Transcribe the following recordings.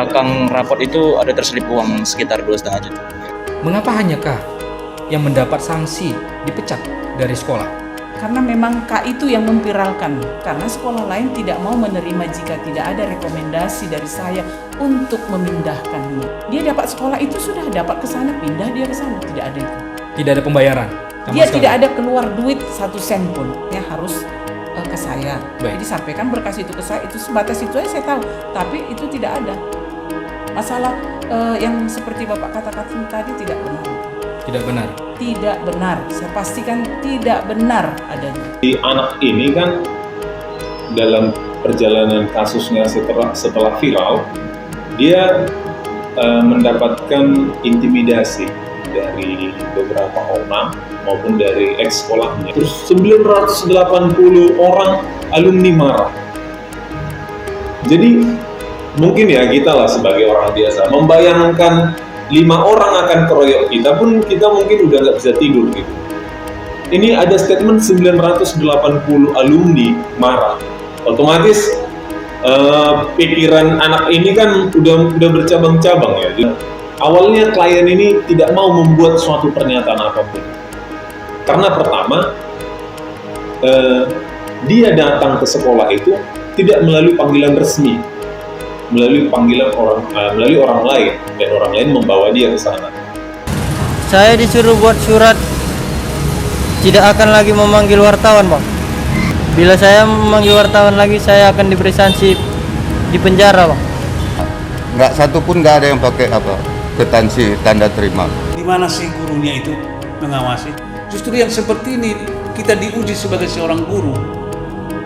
belakang rapot itu ada terselip uang sekitar 2,5 juta. Mengapa hanya K yang mendapat sanksi dipecat dari sekolah? Karena memang K itu yang memviralkan, karena sekolah lain tidak mau menerima jika tidak ada rekomendasi dari saya untuk memindahkannya. Dia dapat sekolah itu sudah dapat ke sana, pindah dia ke sana, tidak ada itu. Tidak ada pembayaran? Dia tidak ada keluar duit 1 sen pun, ya harus ke saya. Baik. Jadi sampaikan berkas itu ke saya, itu sebatas itu aja saya tahu, tapi itu tidak ada. Masalah yang seperti Bapak katakan tadi tidak benar. Tidak benar? Tidak benar, saya pastikan tidak benar adanya. Di anak ini kan dalam perjalanan kasusnya setelah viral, dia mendapatkan intimidasi dari beberapa orang maupun dari ex sekolahnya. Terus 980 orang alumni marah. Jadi mungkin ya kita lah sebagai orang biasa membayangkan 5 orang akan keroyok kita pun kita mungkin udah nggak bisa tidur gitu. Ini ada statement 980 alumni marah. Otomatis pikiran anak ini kan udah bercabang-cabang ya. Awalnya klien ini tidak mau membuat suatu pernyataan apapun. Karena pertama, dia datang ke sekolah itu tidak melalui panggilan resmi, melalui orang lain, dan orang lain membawa dia ke sana. Saya disuruh buat surat tidak akan lagi memanggil wartawan, Bang. Bila saya memanggil wartawan lagi, saya akan diberi sanksi di penjara, Bang. Nggak satu pun nggak ada yang pakai kwitansi tanda terima. Di mana sih gurunya itu mengawasi? Justru yang seperti ini kita diuji sebagai seorang guru,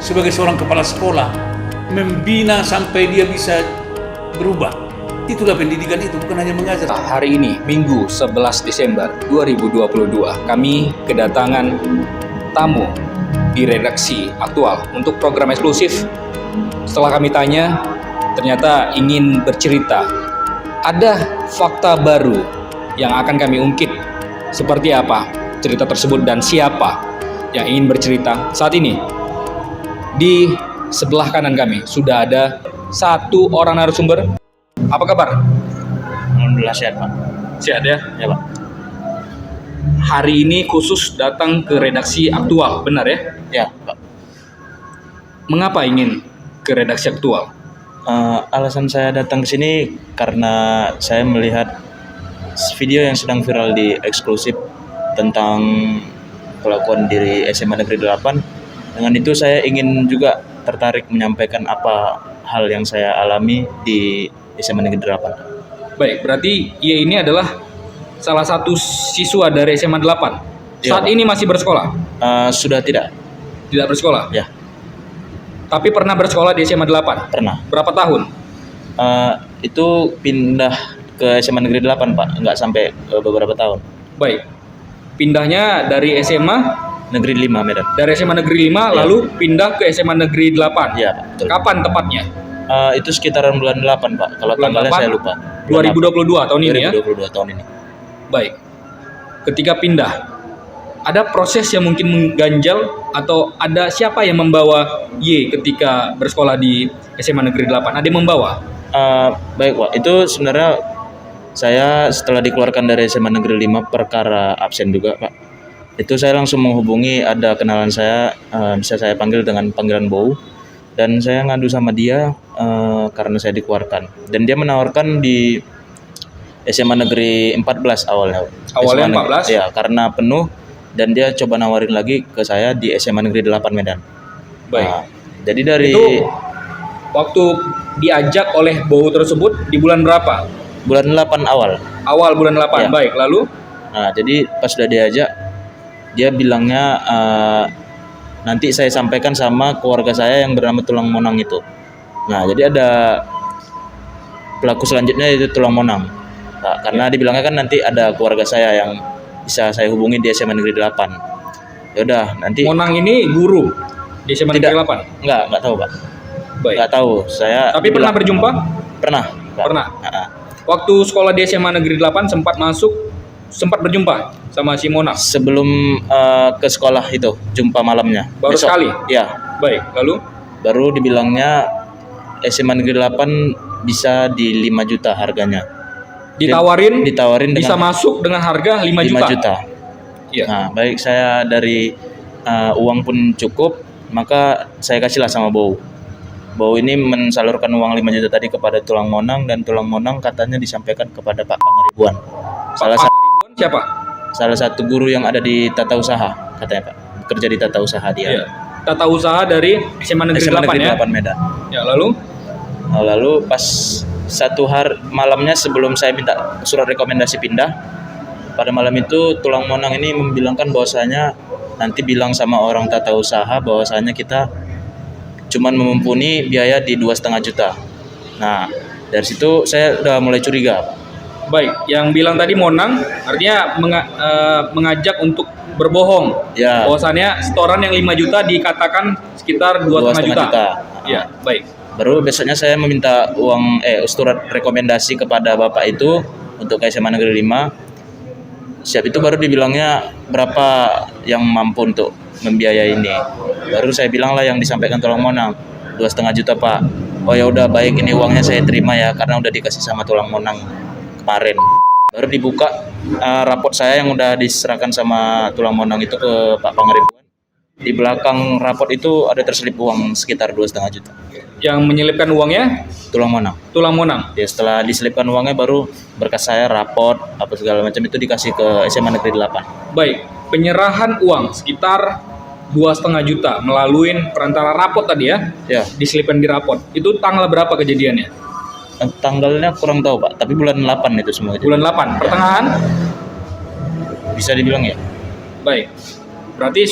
sebagai seorang kepala sekolah, membina sampai dia bisa berubah. Itulah pendidikan itu, bukan hanya mengajar. Hari ini, Minggu 11 Desember 2022, kami kedatangan tamu di redaksi aktual untuk program eksklusif. Setelah kami tanya, ternyata ingin bercerita. Ada fakta baru yang akan kami ungkit. Seperti apa cerita tersebut dan siapa yang ingin bercerita saat ini. Di sebelah kanan kami sudah ada satu orang narasumber. Apa kabar? Alhamdulillah sehat, Pak. Sehat ya? Ya, Pak. Hari ini khusus datang ke redaksi aktual, benar ya? Ya, Pak. Mengapa ingin ke redaksi aktual? Alasan saya datang ke sini karena saya melihat video yang sedang viral di eksklusif tentang kelakuan diri SMA Negeri 8. Dengan itu saya ingin juga tertarik menyampaikan apa hal yang saya alami di SMA Negeri 8. Baik, berarti Ye ini adalah salah satu siswa dari SMA 8. Ya, Saat Pak. ini masih bersekolah? Sudah tidak. Tidak bersekolah? Ya, Tapi pernah bersekolah di SMA 8? pernah. Berapa tahun? Itu pindah ke SMA Negeri 8, Pak. Nggak sampai beberapa tahun. Baik. Pindahnya dari SMA Negeri 5 Medan. dari SMA Negeri 5 Ya. lalu pindah ke SMA Negeri 8. Ya, Pak. Betul. Kapan tepatnya? Itu sekitaran bulan 8, Pak. Kalau Bulan tanggalnya 8? saya lupa. 2022 tahun ini ya? 2022 tahun ini. Baik. Ketika pindah, ada proses yang mungkin mengganjal atau ada siapa yang membawa Y ketika bersekolah di SMA Negeri 8? Ada yang membawa? Baik, Pak. Itu sebenarnya saya setelah dikeluarkan dari SMA Negeri 5 perkara absen juga, Pak. Itu saya langsung menghubungi ada kenalan saya, bisa saya panggil dengan panggilan Bow. Dan saya ngadu sama dia karena saya dikeluarkan. Dan dia menawarkan di SMA Negeri 14 awalnya. Awalnya SMA 14? Ya, karena penuh. Dan dia coba nawarin lagi ke saya di SMA Negeri 8 Medan. Baik. Nah, jadi dari Itu waktu diajak oleh Bow tersebut di bulan berapa? bulan 8 awal. Awal bulan 8. Ya. Baik, lalu Nah, jadi pas sudah diajak, dia bilangnya nanti saya sampaikan sama keluarga saya yang bernama Tulang Monang itu. Nah, jadi ada pelaku selanjutnya itu Tulang Monang. Nah, karena dibilangnya kan nanti ada keluarga saya yang bisa saya hubungi di SMA Negeri 8. Ya udah, nanti Monang ini guru di SMA Negeri 8. enggak tahu, Pak. Baik. Enggak tahu. Saya Tapi pernah berjumpa? Pernah. Pak. Pernah. Nah, Waktu sekolah di SMA Negeri 8 sempat berjumpa sama si Monang. sebelum ke sekolah itu, jumpa malamnya. Baru Besok. sekali? Ya. Baik, lalu Baru dibilangnya SMA Negeri 8 bisa di 5 juta harganya. Ditawarin bisa dengan masuk dengan harga 5 juta. 5 juta. Iya. Nah, baik saya dari uang pun cukup, maka saya kasihlah sama Bow. Bow ini mensalurkan uang 5 juta tadi kepada Tulang Monang, dan Tulang Monang katanya disampaikan kepada Pak Pangaribuan. Siapa? Salah satu guru yang ada di tata usaha, katanya Pak. Bekerja di tata usaha dia. Iya. Tata usaha dari SMA Negeri 8 ya. 8 Medan. Ya, lalu Lalu pas satu hari malamnya sebelum saya minta surat rekomendasi pindah, pada malam itu Tulang Monang ini membilangkan bahwasanya nanti bilang sama orang tata usaha bahwasanya kita cuman mumpuni biaya di 2,5 juta. Nah, dari situ saya udah mulai curiga. baik, yang bilang tadi Monang artinya mengajak untuk berbohong. Ya. Bahwasannya setoran yang 5 juta dikatakan sekitar 2,5 juta. Ya, baik. Baru besoknya saya meminta surat rekomendasi kepada Bapak itu untuk SMA Negeri 5. Siap itu baru dibilangnya berapa yang mampu untuk membiayai ini. Baru saya bilang lah yang disampaikan Tulang Monang, 2,5 juta Pak. Oh ya udah baik, ini uangnya saya terima ya karena udah dikasih sama Tulang Monang kemarin. Baru dibuka raport saya yang udah diserahkan sama Tulang Monang itu ke Pak Pangaribuan. Di belakang raport itu ada terselip uang sekitar 2,5 juta. Yang menyelipkan uangnya Tulang Monang. Tulang Monang. Ya setelah diselipkan uangnya baru berkas saya, raport, apa segala macam itu dikasih ke SMA Negeri 8. Baik, penyerahan uang sekitar 2,5 juta melalui perantara raport tadi ya. Ya, Diselipkan di raport. Itu tanggal berapa kejadiannya? tanggalnya kurang tahu Pak, tapi bulan 8 itu semua. Bulan 8, pertengahan? Bisa dibilang ya. Baik. Berarti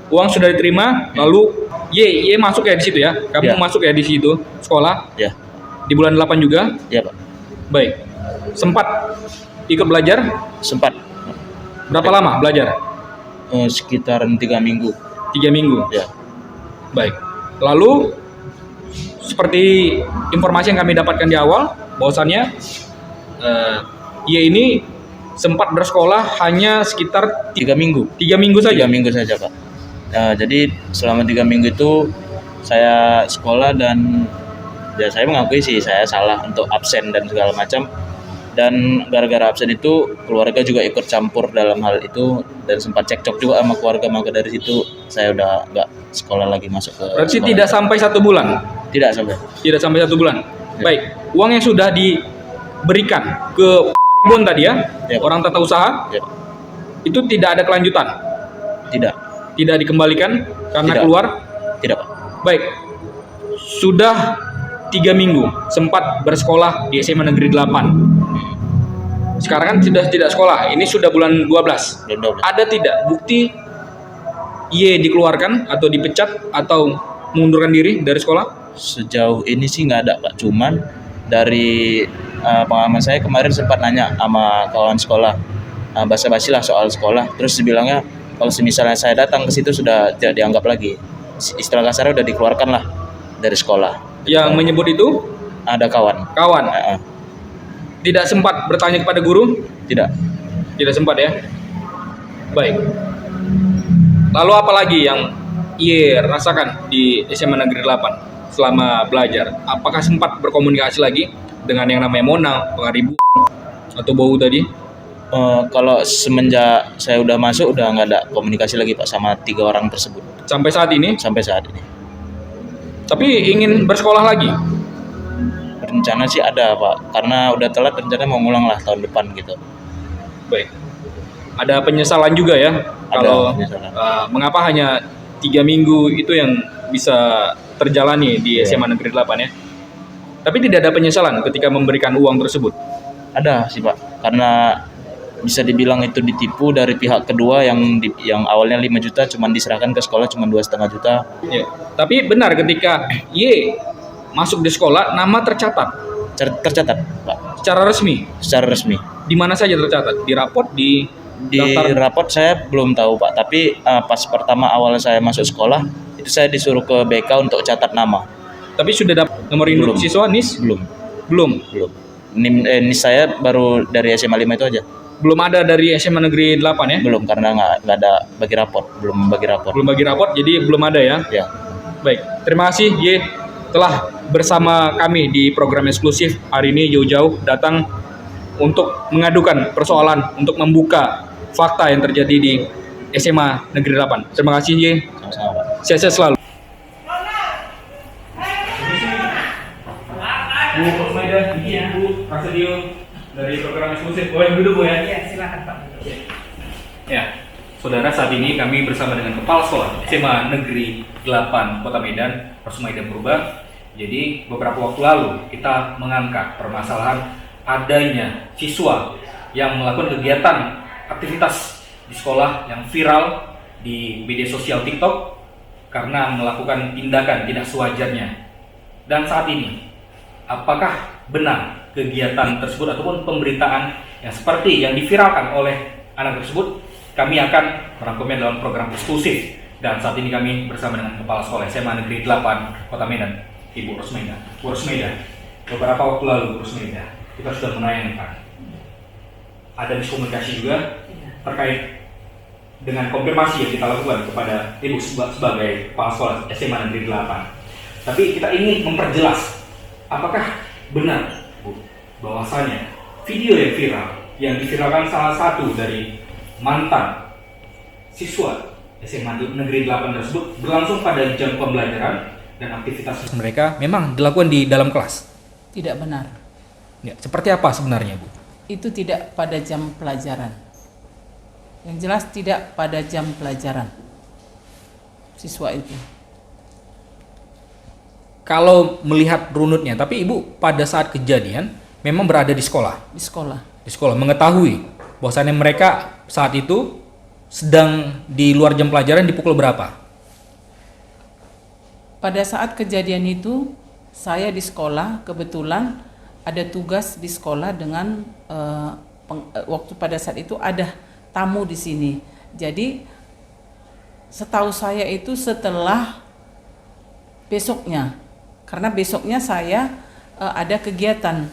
uang sudah diterima, lalu Y masuk ya di situ ya. Kamu Ya. masuk ya di situ sekolah Ya, di bulan 8 juga. ya Pak. Baik. Sempat ikut belajar? Sempat Berapa lama belajar? sekitar 3 minggu. 3 minggu. Ya. Baik. Lalu seperti informasi yang kami dapatkan di awal, bahwasannya Y ini sempat bersekolah hanya sekitar 3 minggu. 3 minggu saja. 3 minggu saja Pak. Jadi selama 3 minggu itu saya sekolah dan ya saya mengakui sih saya salah untuk absen dan segala macam. Dan gara-gara absen itu keluarga juga ikut campur dalam hal itu dan sempat cekcok juga sama keluarga, maka dari situ saya udah nggak sekolah lagi, masuk ke Berarti sekolah. tidak sampai 1 bulan. Tidak sampai. Tidak sampai 1 bulan. Ya. Baik, uang yang sudah diberikan ke Pangaribuan tadi ya, Ya. orang tata usaha, Ya. itu tidak ada kelanjutan, Tidak. tidak dikembalikan karena Tidak. keluar. Tidak Pak. Baik, sudah 3 minggu sempat bersekolah di SMA Negeri 8. Sekarang kan sudah tidak sekolah, ini sudah bulan 12. Belum. Ada tidak bukti Y dikeluarkan atau dipecat atau mengundurkan diri dari sekolah? Sejauh ini sih nggak ada Pak. Cuman dari pengalaman saya kemarin sempat nanya sama kawan sekolah, basa-basi lah soal sekolah. Terus dibilangnya kalau misalnya saya datang ke situ sudah tidak dianggap lagi. Istilah kasarnya udah dikeluarkan lah dari sekolah. Yang menyebut itu Ada kawan. kawan. Tidak sempat bertanya kepada guru? Tidak. Tidak sempat ya. Baik. Lalu apa lagi yang Y rasakan di SMA Negeri 8 selama belajar? Apakah sempat berkomunikasi lagi dengan yang namanya Monang, Pangaribuan, atau Bowu tadi? Kalau semenjak saya udah masuk udah nggak ada komunikasi lagi Pak sama 3 orang tersebut Sampai saat ini? sampai saat ini. Tapi ingin bersekolah lagi? Rencana sih ada Pak, karena udah telat rencana mau ngulang lah tahun depan gitu. Baik. Ada penyesalan juga ya? Ada Kalau penyesalan. mengapa hanya 3 minggu itu yang bisa terjalani di Iya. SMA Negeri 8 ya? Tapi tidak ada penyesalan ketika memberikan uang tersebut? Ada sih Pak, karena bisa dibilang itu ditipu dari pihak kedua yang awalnya 5 juta cuman diserahkan ke sekolah cuma 2,5 juta. Ya. Tapi benar ketika Y masuk di sekolah, nama tercatat Tercatat Pak, secara resmi. secara resmi. Di mana saja tercatat? Di raport, di Di daftar. raport saya belum tahu Pak, tapi pas pertama awal saya masuk sekolah itu saya disuruh ke BK untuk catat nama. Tapi sudah dapat nomor induk Belum. siswa NIS? Belum. Belum. Ini saya baru dari SMA 5 itu aja. Belum ada dari SMA Negeri 8 ya? Belum, karena nggak ada bagi raport, belum bagi raport. Belum bagi raport, jadi belum ada ya? Ya. Baik, terima kasih Y telah bersama kami di program eksklusif hari ini jauh-jauh datang untuk mengadukan persoalan, untuk membuka fakta yang terjadi di SMA Negeri 8. Terima kasih, Ye. Sama-sama, Pak. Sehat-sehat selalu. Bu Rosmaida, Bu Prasetyo dari program eksklusif. Boleh duduk, Bu ya? Iya, silakan Pak. Ya, saudara, saat ini kami bersama dengan Kepala Sekolah SMA Negeri 8 Kota Medan, Rosmaida Purba. Jadi beberapa waktu lalu kita mengangkat permasalahan adanya siswa yang melakukan kegiatan aktivitas di sekolah yang viral di media sosial TikTok karena melakukan tindakan tidak sewajarnya. Dan saat ini, apakah benar kegiatan tersebut ataupun pemberitaan yang seperti yang diviralkan oleh anak tersebut? Kami akan merangkumnya dalam program eksklusif. Dan saat ini kami bersama dengan Kepala Sekolah SMA Negeri 8 Kota Medan, Ibu Rosmaida. Bu Rosmaida, beberapa waktu lalu Bu Rosmaida, kita sudah menayangkan ada miskomunikasi juga terkait dengan konfirmasi yang kita lakukan kepada Ibu sebagai Kepala Sekolah SMA Negeri 8. Tapi kita ingin memperjelas, apakah benar, Bu, bahwasanya video yang viral, yang diviralkan salah satu dari mantan siswa SMA Negeri 8 tersebut berlangsung pada jam pembelajaran dan aktivitas mereka memang dilakukan di dalam kelas? Tidak benar. Ya, seperti apa sebenarnya, Bu? Itu tidak pada jam pelajaran. Yang jelas tidak pada jam pelajaran siswa itu. Kalau melihat runutnya, tapi Ibu pada saat kejadian memang berada di sekolah. Di sekolah. Di sekolah mengetahui bahwasannya mereka saat itu sedang di luar jam pelajaran di pukul berapa? Pada saat kejadian itu saya di sekolah, kebetulan ada tugas di sekolah dengan waktu pada saat itu ada tamu di sini. Jadi setahu saya itu setelah besoknya, karena besoknya saya ada kegiatan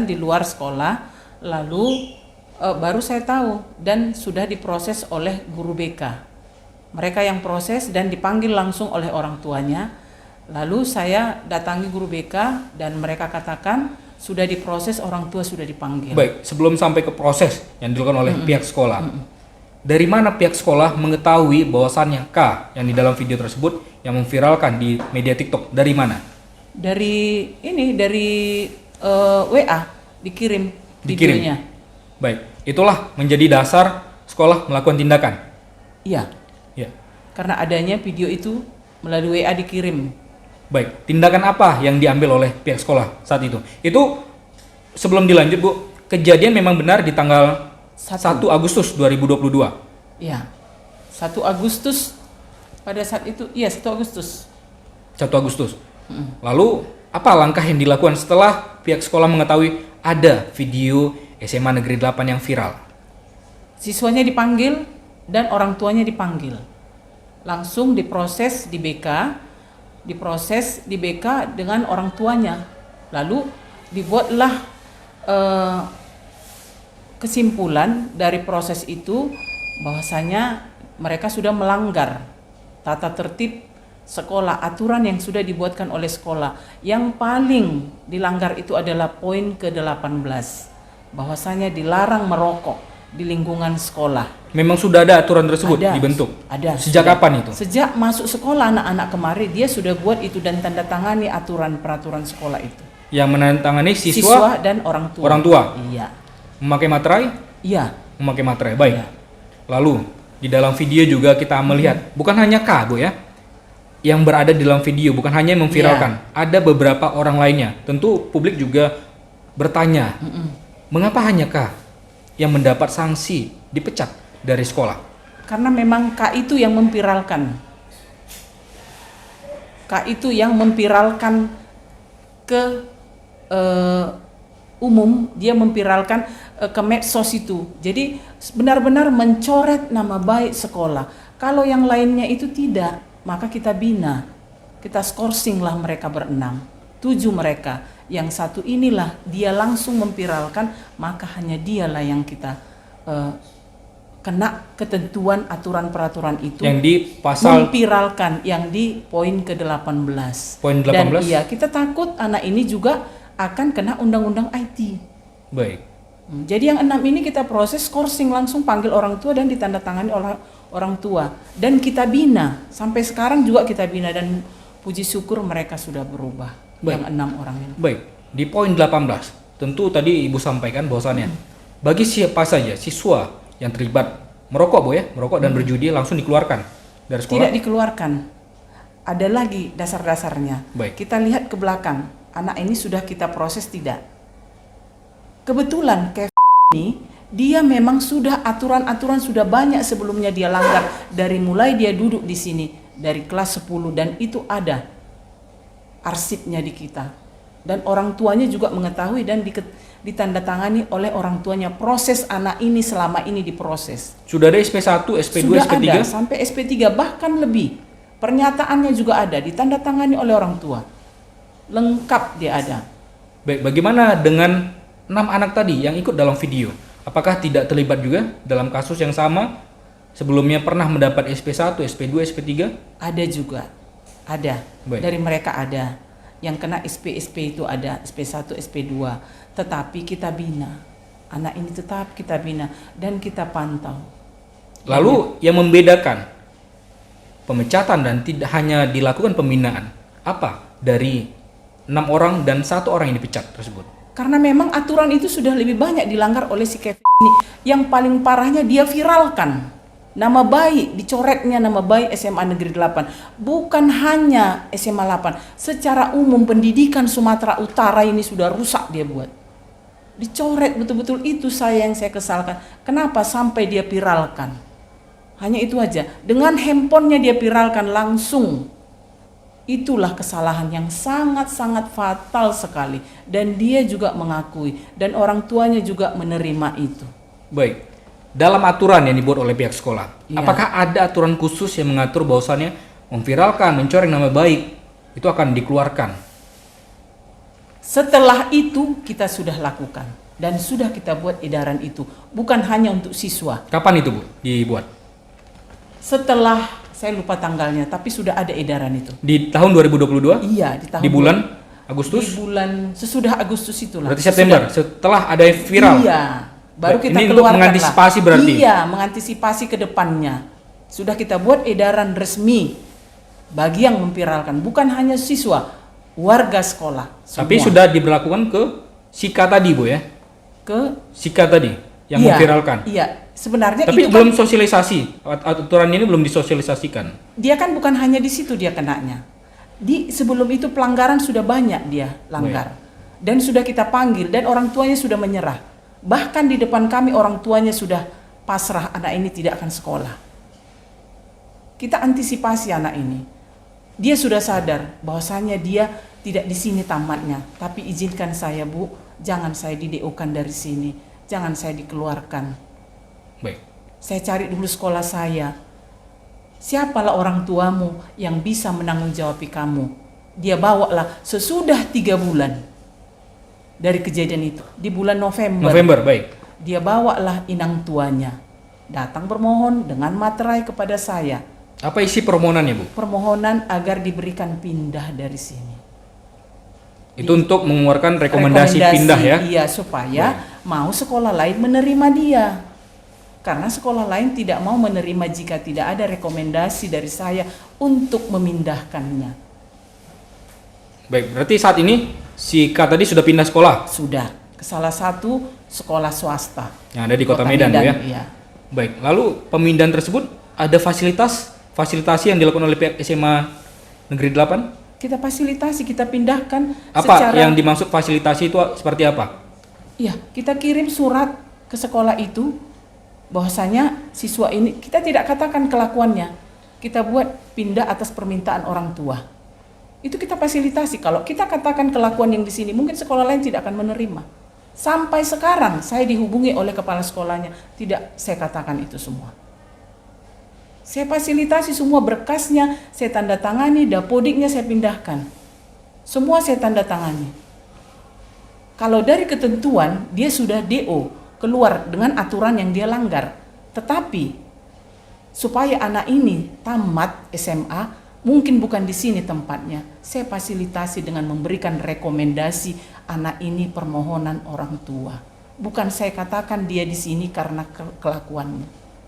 di luar sekolah, lalu baru saya tahu dan sudah diproses oleh guru BK. Mereka yang proses dan dipanggil langsung oleh orang tuanya. Lalu saya datangi guru BK dan mereka katakan sudah diproses, orang tua sudah dipanggil. Baik, sebelum sampai ke proses yang dilakukan oleh pihak sekolah, dari mana pihak sekolah mengetahui bahwasannya K yang di dalam video tersebut yang memviralkan di media TikTok, dari mana? Dari WA dikirim videonya. Baik, itulah menjadi dasar sekolah melakukan tindakan. Iya, Ya. karena adanya video itu melalui WA dikirim. Baik, tindakan apa yang diambil oleh pihak sekolah saat itu? Itu sebelum dilanjut, Bu, kejadian memang benar di tanggal 1 Agustus 2022. Iya, 1 Agustus pada saat itu, iya 1 Agustus. 1 Agustus. Lalu apa langkah yang dilakukan setelah pihak sekolah mengetahui ada video SMA Negeri 8 yang viral? Siswanya dipanggil dan orang tuanya dipanggil. Langsung diproses di BK dengan orang tuanya. Lalu dibuatlah kesimpulan dari proses itu bahwasanya mereka sudah melanggar tata tertib sekolah, aturan yang sudah dibuatkan oleh sekolah. Yang paling dilanggar itu adalah poin ke-18, bahwasanya dilarang merokok di lingkungan sekolah. Memang sudah ada aturan tersebut dibentuk? Ada. Sejak kapan itu? Sejak masuk sekolah anak-anak kemarin dia sudah buat itu dan tanda tangani aturan peraturan sekolah itu. Yang menandatangani siswa dan orang tua. Orang tua? Iya. Memakai materai? Iya. Memakai materai, baik. Iya. Lalu di dalam video juga kita melihat bukan hanya K, Bu, ya, yang berada di dalam video, bukan hanya yang memviralkan. Ada beberapa orang lainnya. Tentu publik juga bertanya, mengapa hanya K yang mendapat sanksi dipecat dari sekolah? Karena memang K itu yang memviralkan. K itu yang memviralkan ke umum, dia memviralkan ke medsos itu. Jadi benar-benar mencoret nama baik sekolah. Kalau yang lainnya itu tidak, maka kita bina. Kita skorsing lah mereka berenam. 7 mereka. Yang satu inilah dia langsung memviralkan, maka hanya dialah yang kita kena ketentuan aturan peraturan itu Yang di pasal memviralkan yang di poin ke-18. Poin Dan 18? iya, kita takut anak ini juga akan kena undang-undang IT. baik. Jadi yang 6 ini kita proses coursing, langsung panggil orang tua dan ditandatangani oleh orang tua. Dan kita bina, sampai sekarang juga kita bina dan puji syukur mereka sudah berubah. Baik. Yang 6 orang ini. Baik, di poin 18, tentu tadi Ibu sampaikan bahwasannya bagi siapa saja siswa yang terlibat merokok, Bu ya, merokok dan berjudi langsung dikeluarkan dari sekolah. Tidak dikeluarkan. Ada lagi dasar-dasarnya. Baik. Kita lihat ke belakang. Anak ini sudah kita proses tidak. Kebetulan Kevin ini dia memang sudah aturan-aturan sudah banyak sebelumnya dia langgar dari mulai dia duduk di sini dari kelas 10 dan itu ada arsipnya di kita. Dan orang tuanya juga mengetahui dan ditandatangani oleh orang tuanya. Proses anak ini selama ini diproses. Sudah ada SP1, SP2, Sudah SP3? ada sampai SP3 bahkan lebih. Pernyataannya juga ada ditandatangani oleh orang tua. Lengkap dia ada. Baik, bagaimana dengan 6 anak tadi yang ikut dalam video? Apakah tidak terlibat juga dalam kasus yang sama? Sebelumnya pernah mendapat SP1, SP2, SP3? Ada juga. Ada. Baik. Dari mereka ada. Yang kena SP itu ada SP1, SP2. Tetapi kita bina. Anak ini tetap kita bina dan kita pantau. Lalu yang membedakan pemecatan dan tidak hanya dilakukan pembinaan, apa dari 6 orang dan 1 orang yang dipecat tersebut? Karena memang aturan itu sudah lebih banyak dilanggar oleh si Kevin ini. Yang paling parahnya dia viralkan. Nama baik, dicoretnya nama baik SMA Negeri 8. Bukan hanya SMA 8. Secara umum pendidikan Sumatera Utara ini sudah rusak dia buat. Dicoret betul-betul, itu yang saya kesalkan. Kenapa sampai dia viralkan? Hanya itu aja. Dengan handphonenya dia viralkan langsung. Itulah kesalahan yang sangat-sangat fatal sekali. Dan dia juga mengakui. Dan orang tuanya juga menerima itu. Baik, dalam aturan yang dibuat oleh pihak sekolah, Iya. apakah ada aturan khusus yang mengatur bahwasannya memviralkan, mencoreng nama baik itu akan dikeluarkan? Setelah itu kita sudah lakukan. Dan sudah kita buat edaran itu. Bukan hanya untuk siswa. Kapan itu, Bu, dibuat? Setelah, saya lupa tanggalnya, tapi sudah ada edaran itu. Di tahun 2022? Iya, di tahun Di bulan Di Agustus? bulan sesudah Agustus itulah. Berarti September, setelah ada yang viral? Iya, baru kita Ini untuk keluarkan mengantisipasi lah. berarti? Iya, mengantisipasi ke depannya. Sudah kita buat edaran resmi bagi yang memviralkan, bukan hanya siswa, warga sekolah. Tapi semua. sudah diberlakukan ke Sika tadi, Bu ya? Ke Sika tadi yang iya, memviralkan. Iya, sebenarnya Tapi itu belum kan, sosialisasi. Aturan ini belum disosialisasikan. dia kan bukan hanya di situ dia kenanya. Di sebelum itu pelanggaran sudah banyak dia langgar. Dan sudah kita panggil dan orang tuanya sudah menyerah. Bahkan di depan kami orang tuanya sudah pasrah, anak ini tidak akan sekolah. Kita antisipasi anak ini. Dia sudah sadar bahwasanya dia tidak di sini tamatnya. Tapi izinkan saya, Bu, jangan saya di-DO-kan dari sini. Jangan saya dikeluarkan. Baik. Saya cari dulu sekolah saya. Siapalah orang tuamu yang bisa menanggung-jawabi kamu? Dia bawalah sesudah 3 bulan dari kejadian itu. Di bulan November, baik. dia bawalah inang tuanya. Datang bermohon dengan materai kepada saya. Apa isi permohonannya, Bu? Permohonan agar diberikan pindah dari sini. Itu untuk mengeluarkan rekomendasi pindah ya? Iya, supaya mau sekolah lain menerima dia. Karena sekolah lain tidak mau menerima jika tidak ada rekomendasi dari saya untuk memindahkannya. Baik, berarti saat ini si K tadi sudah pindah sekolah Sudah ke salah satu sekolah swasta yang ada di Kota Medan, Bu ya? Iya. Baik, lalu pemindahan tersebut ada fasilitasi yang dilakukan oleh pihak SMA Negeri 8? Kita fasilitasi, kita pindahkan Apa secara, yang dimaksud fasilitasi itu seperti apa? Iya, kita kirim surat ke sekolah itu bahwasanya siswa ini kita tidak katakan kelakuannya. Kita buat pindah atas permintaan orang tua. Itu kita fasilitasi. Kalau kita katakan kelakuan yang di sini, mungkin sekolah lain tidak akan menerima. Sampai sekarang saya dihubungi oleh kepala sekolahnya, tidak saya katakan itu semua. Saya fasilitasi semua berkasnya, saya tanda tangani, dapodiknya saya pindahkan. Semua saya tanda tangani. Kalau dari ketentuan, dia sudah DO, keluar dengan aturan yang dia langgar. Tetapi supaya anak ini tamat SMA, mungkin bukan di sini tempatnya. Saya fasilitasi dengan memberikan rekomendasi anak ini permohonan orang tua. Bukan saya katakan dia di sini karena kelakuanmu.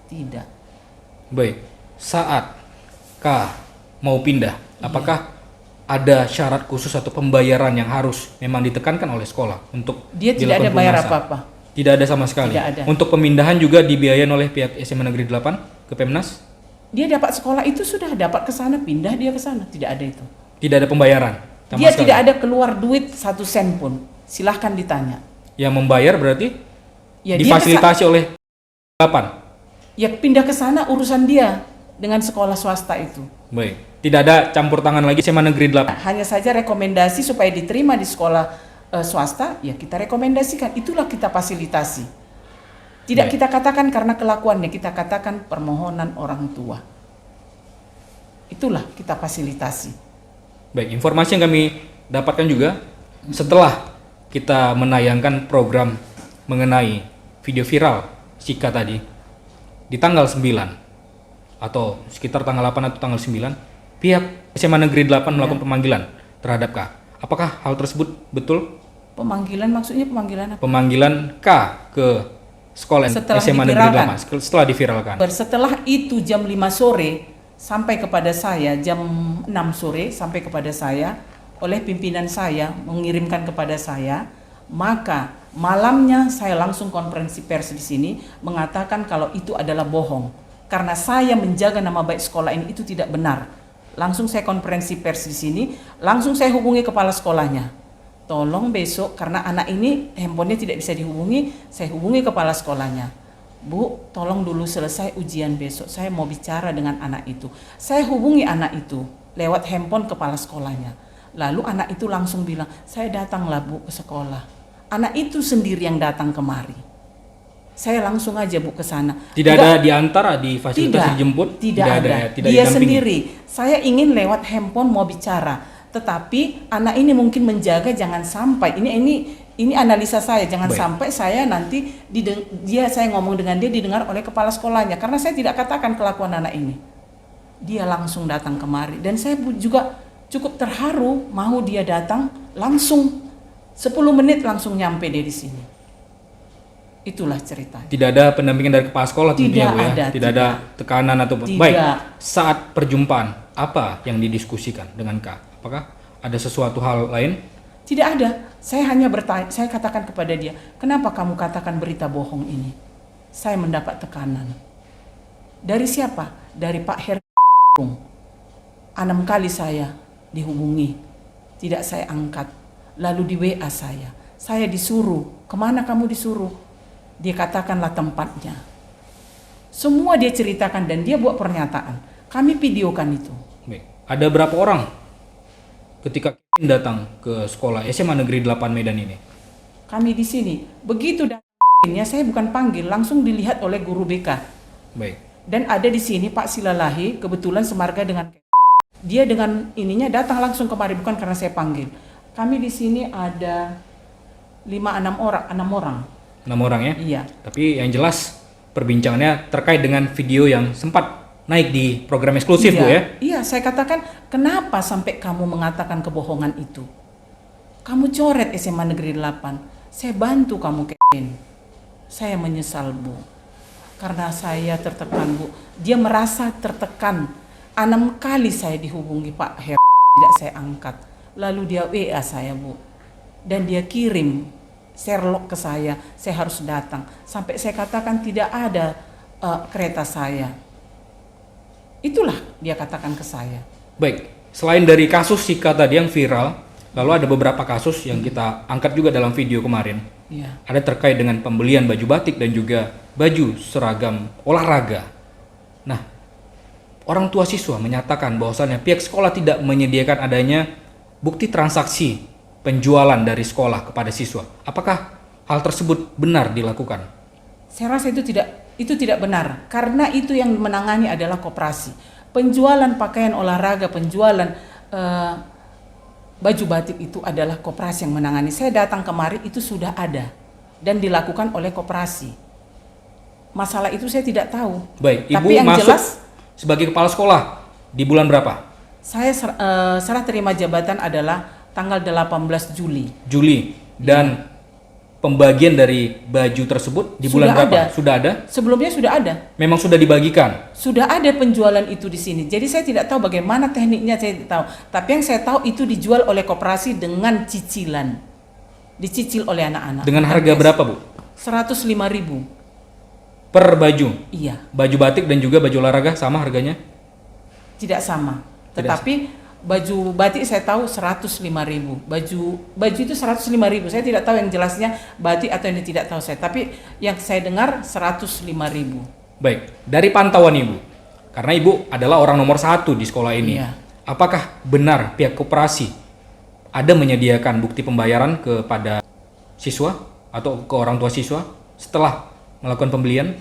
Tidak. Baik, saat K mau pindah, apakah ada syarat khusus atau pembayaran yang harus memang ditekankan oleh sekolah untuk Dia tidak ada dilakukan bayar pelunasan? apa-apa. Tidak ada sama sekali. Tidak ada. Untuk pemindahan juga dibiayain oleh pihak SMA Negeri 8 ke Pemnas? Dia dapat sekolah itu sudah dapat ke sana, pindah dia ke sana. Tidak ada itu. Tidak ada pembayaran. sama Dia sekali. tidak ada keluar duit 1 sen pun. Silahkan ditanya. Yang membayar berarti Ya, dia difasilitasi oleh 8. ya pindah ke sana urusan dia dengan sekolah swasta itu. Baik. Tidak ada campur tangan lagi SMA Negeri 8. Hanya saja rekomendasi supaya diterima di sekolah swasta, ya kita rekomendasikan. Itulah kita fasilitasi. Tidak Baik. kita katakan karena kelakuannya, kita katakan permohonan orang tua. Itulah kita fasilitasi. Baik, informasi yang kami dapatkan juga setelah kita menayangkan program mengenai video viral Sika tadi di tanggal 9 atau sekitar tanggal 8 atau tanggal 9, pihak SMA Negeri 8 melakukan pemanggilan terhadap K. Apakah hal tersebut betul? Pemanggilan maksudnya pemanggilan apa? Pemanggilan K ke sekolah Setelah SMA Negeri diviralkan. 8 setelah diviralkan. Setelah itu jam 5 sore sampai kepada saya, jam 6 sore sampai kepada saya oleh pimpinan saya mengirimkan kepada saya, maka malamnya saya langsung konferensi pers di sini mengatakan kalau itu adalah bohong. Karena saya menjaga nama baik sekolah ini itu tidak benar. Langsung saya konferensi pers di sini, langsung saya hubungi kepala sekolahnya. Tolong besok karena anak ini handphonenya tidak bisa dihubungi, saya hubungi kepala sekolahnya. Bu, tolong dulu selesai ujian besok. Saya mau bicara dengan anak itu. Saya hubungi anak itu lewat handphone kepala sekolahnya. Lalu anak itu langsung bilang, saya datanglah Bu ke sekolah. Anak itu sendiri yang datang kemari. Saya langsung aja Bu ke sana. Tidak ada diantara di fasilitas dijemput? Tidak ada. Ya, tidak Dia didampingi? sendiri. Saya ingin lewat handphone mau bicara. Tetapi anak ini mungkin menjaga jangan sampai ini analisa saya jangan Baik. sampai saya nanti saya ngomong dengan dia didengar oleh kepala sekolahnya karena saya tidak katakan kelakuan anak ini. Dia langsung datang kemari dan saya juga cukup terharu mau dia datang langsung 10 menit langsung nyampe dia di sini. Itulah ceritanya. Tidak ada pendampingan dari kepala sekolah tentunya, Bu, ya? ada, Tidak ada tekanan atau Tidak. baik. Saat perjumpaan apa yang didiskusikan dengan K? Apakah ada sesuatu hal lain? Tidak ada. Saya hanya bertanya, saya katakan kepada dia, kenapa kamu katakan berita bohong ini? Saya mendapat tekanan. Dari siapa? Dari Pak Her. 6 kali saya dihubungi, tidak saya angkat. Lalu di WA saya disuruh, kemana kamu disuruh? Dia katakanlah tempatnya. Semua dia ceritakan dan dia buat pernyataan. Kami videokan itu. Baik. Ada berapa orang ketika datang ke sekolah SMA Negeri 8 Medan ini? Kami di sini, begitu datangnya saya bukan panggil, langsung dilihat oleh guru BK. Baik. Dan ada di sini Pak Silalahi, kebetulan semarga dengan dia dengan ininya datang langsung kemari bukan karena saya panggil. Kami di sini ada 5-6 orang, 6 orang. 6 orang ya? Iya. Tapi yang jelas perbincangannya terkait dengan video yang sempat naik di program eksklusif, Iya. Bu, ya? Iya, saya katakan kenapa sampai kamu mengatakan kebohongan itu? Kamu coret SMA Negeri 8. Saya bantu kamu Kevin. Saya menyesal, Bu. Karena saya tertekan, Bu. Dia merasa tertekan. 6 kali saya dihubungi Pak Her, tidak saya angkat. Lalu dia WA saya, Bu. Dan dia kirim Sherlock ke saya harus datang. Sampai saya katakan tidak ada kereta saya. Itulah dia katakan ke saya. Baik. Selain dari kasus Sika tadi yang viral, lalu ada beberapa kasus yang kita angkat juga dalam video kemarin. Iya. Ada terkait dengan pembelian baju batik dan juga baju seragam olahraga. Nah, orang tua siswa menyatakan bahwasannya pihak sekolah tidak menyediakan adanya bukti transaksi penjualan dari sekolah kepada siswa. Apakah hal tersebut benar dilakukan? Saya rasa itu tidak benar karena itu yang menangani adalah koperasi. Penjualan pakaian olahraga, penjualan baju batik itu adalah koperasi yang menangani. Saya datang kemari itu sudah ada dan dilakukan oleh koperasi. Masalah itu saya tidak tahu. Baik, Ibu Tapi yang masuk jelas sebagai kepala sekolah di bulan berapa? saya serah terima jabatan adalah tanggal 18 Juli. Juli. Dan pembagian dari baju tersebut di bulan Sudah berapa? ada. Sudah ada? Sebelumnya sudah ada. Memang sudah dibagikan. Sudah ada penjualan itu di sini. Jadi saya tidak tahu bagaimana tekniknya, saya tidak tahu. Tapi yang saya tahu itu dijual oleh koperasi dengan cicilan. Dicicil oleh anak-anak. Dengan harga berapa, Bu? 105.000. Per baju. Iya, Baju batik dan juga baju olahraga sama harganya? tidak sama. Tidak Tetapi baju batik saya tahu 105.000. Baju itu 105.000. Saya tidak tahu yang jelasnya batik atau ini, tidak tahu saya. Tapi yang saya dengar 105.000. Baik, dari pantauan Ibu, karena Ibu adalah orang nomor 1 di sekolah ini, Iya. apakah benar pihak koperasi ada menyediakan bukti pembayaran kepada siswa atau ke orang tua siswa setelah melakukan pembelian?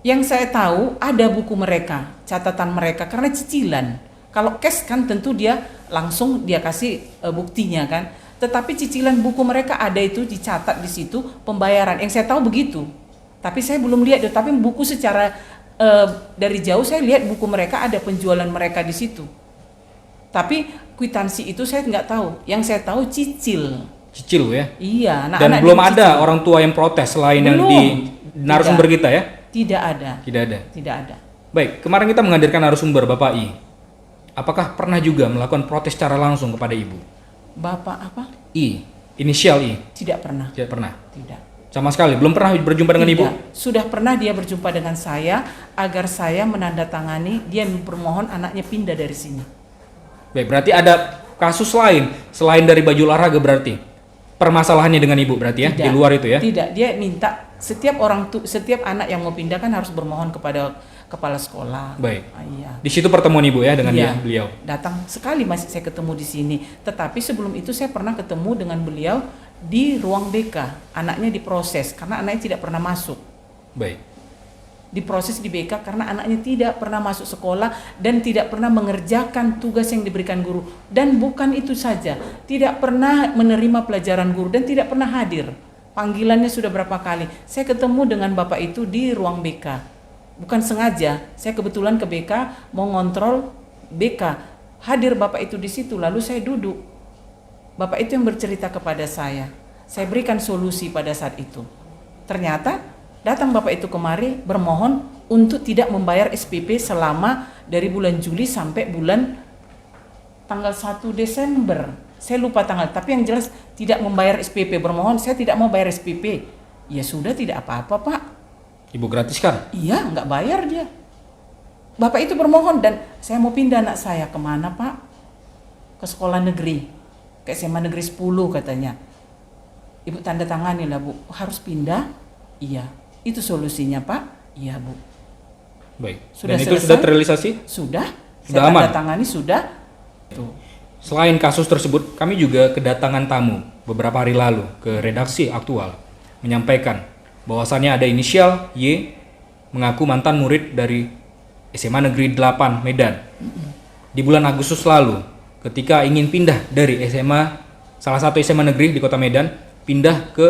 Yang saya tahu ada buku mereka, catatan mereka, karena cicilan. Kalau cash kan tentu dia langsung dia kasih buktinya kan. Tetapi cicilan buku mereka ada itu dicatat di situ pembayaran. Yang saya tahu begitu. Tapi saya belum lihat, tapi buku secara dari jauh saya lihat buku mereka ada penjualan mereka di situ. Tapi kwitansi itu saya nggak tahu. Yang saya tahu cicil. Cicil ya? Iya, Dan anak-anak belum dicicil. ada orang tua yang protes selain yang Belum. di narasumber kita ya? Tidak ada. Tidak ada. Tidak ada. Baik, kemarin kita menghadirkan narasumber Bapak I. Apakah pernah juga melakukan protes secara langsung kepada Ibu? Bapak apa? I, inisial I. Tidak pernah. Tidak pernah. Tidak. Sama sekali, belum pernah berjumpa dengan Ibu? Tidak. Sudah pernah dia berjumpa dengan saya agar saya menandatangani, dia bermohon anaknya pindah dari sini. Baik, berarti ada kasus lain selain dari baju olahraga berarti? Permasalahannya dengan Ibu berarti ya? Tidak. Di luar itu ya? Tidak, dia minta setiap anak yang mau pindah kan harus bermohon kepada kepala sekolah. Baik. Iya. Di situ pertemuan Ibu ya dengan Iya. beliau? Datang sekali masih saya ketemu di sini. Tetapi sebelum itu saya pernah ketemu dengan beliau di ruang BK. Anaknya diproses karena anaknya tidak pernah masuk. Baik. Diproses di BK karena anaknya tidak pernah masuk sekolah dan tidak pernah mengerjakan tugas yang diberikan guru. Dan bukan itu saja, tidak pernah menerima pelajaran guru dan tidak pernah hadir. Panggilannya sudah berapa kali. Saya ketemu dengan bapak itu di ruang BK. Bukan sengaja, saya kebetulan ke BK mau ngontrol BK. Hadir bapak itu di situ, lalu saya duduk. Bapak itu yang bercerita kepada saya. Saya berikan solusi pada saat itu. Ternyata datang bapak itu kemari bermohon untuk tidak membayar SPP selama dari bulan Juli sampai bulan tanggal 1 Desember. Saya lupa tanggal, tapi yang jelas tidak membayar SPP. Bermohon, saya tidak mau bayar SPP. Ya sudah, tidak apa-apa Pak. Ibu gratiskan? Iya, nggak bayar dia. Bapak itu bermohon dan saya mau pindah anak saya. Kemana Pak? Ke sekolah negeri. Ke SMA Negeri 10 katanya. Ibu tanda tangani lah Bu. Harus pindah? Iya. Itu solusinya Pak? Iya Bu. Baik. Sudah Dan itu selesai? sudah terrealisasi? Sudah. Sudah Saya aman? tanda tangani sudah. Tuh. Selain kasus tersebut, kami juga kedatangan tamu beberapa hari lalu ke redaksi aktual menyampaikan bahwasannya ada inisial Y mengaku mantan murid dari SMA Negeri 8 Medan. Di bulan Agustus lalu, ketika ingin pindah dari salah satu SMA negeri di Kota Medan, pindah ke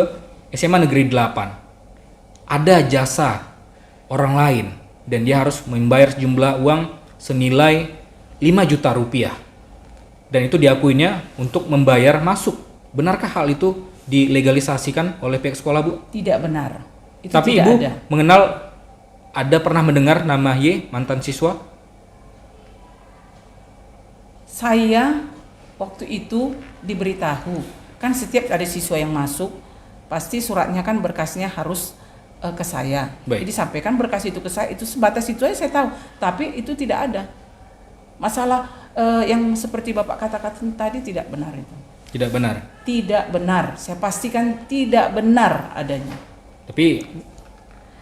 SMA Negeri 8. Ada jasa orang lain dan dia harus membayar sejumlah uang senilai 5 juta rupiah. Dan itu diakuinya untuk membayar masuk. Benarkah hal itu dilegalisasikan oleh pihak sekolah, Bu? Tidak benar. Itu Tapi tidak Ibu ada. mengenal, pernah mendengar nama Y, mantan siswa? Saya waktu itu diberitahu, kan setiap ada siswa yang masuk, pasti suratnya kan berkasnya harus ke saya. Baik. Jadi sampaikan berkas itu ke saya, itu sebatas itu aja saya tahu. Tapi itu tidak ada. Masalah yang seperti Bapak katakan tadi tidak benar itu. Tidak benar. Tidak benar. Saya pastikan tidak benar adanya. Tapi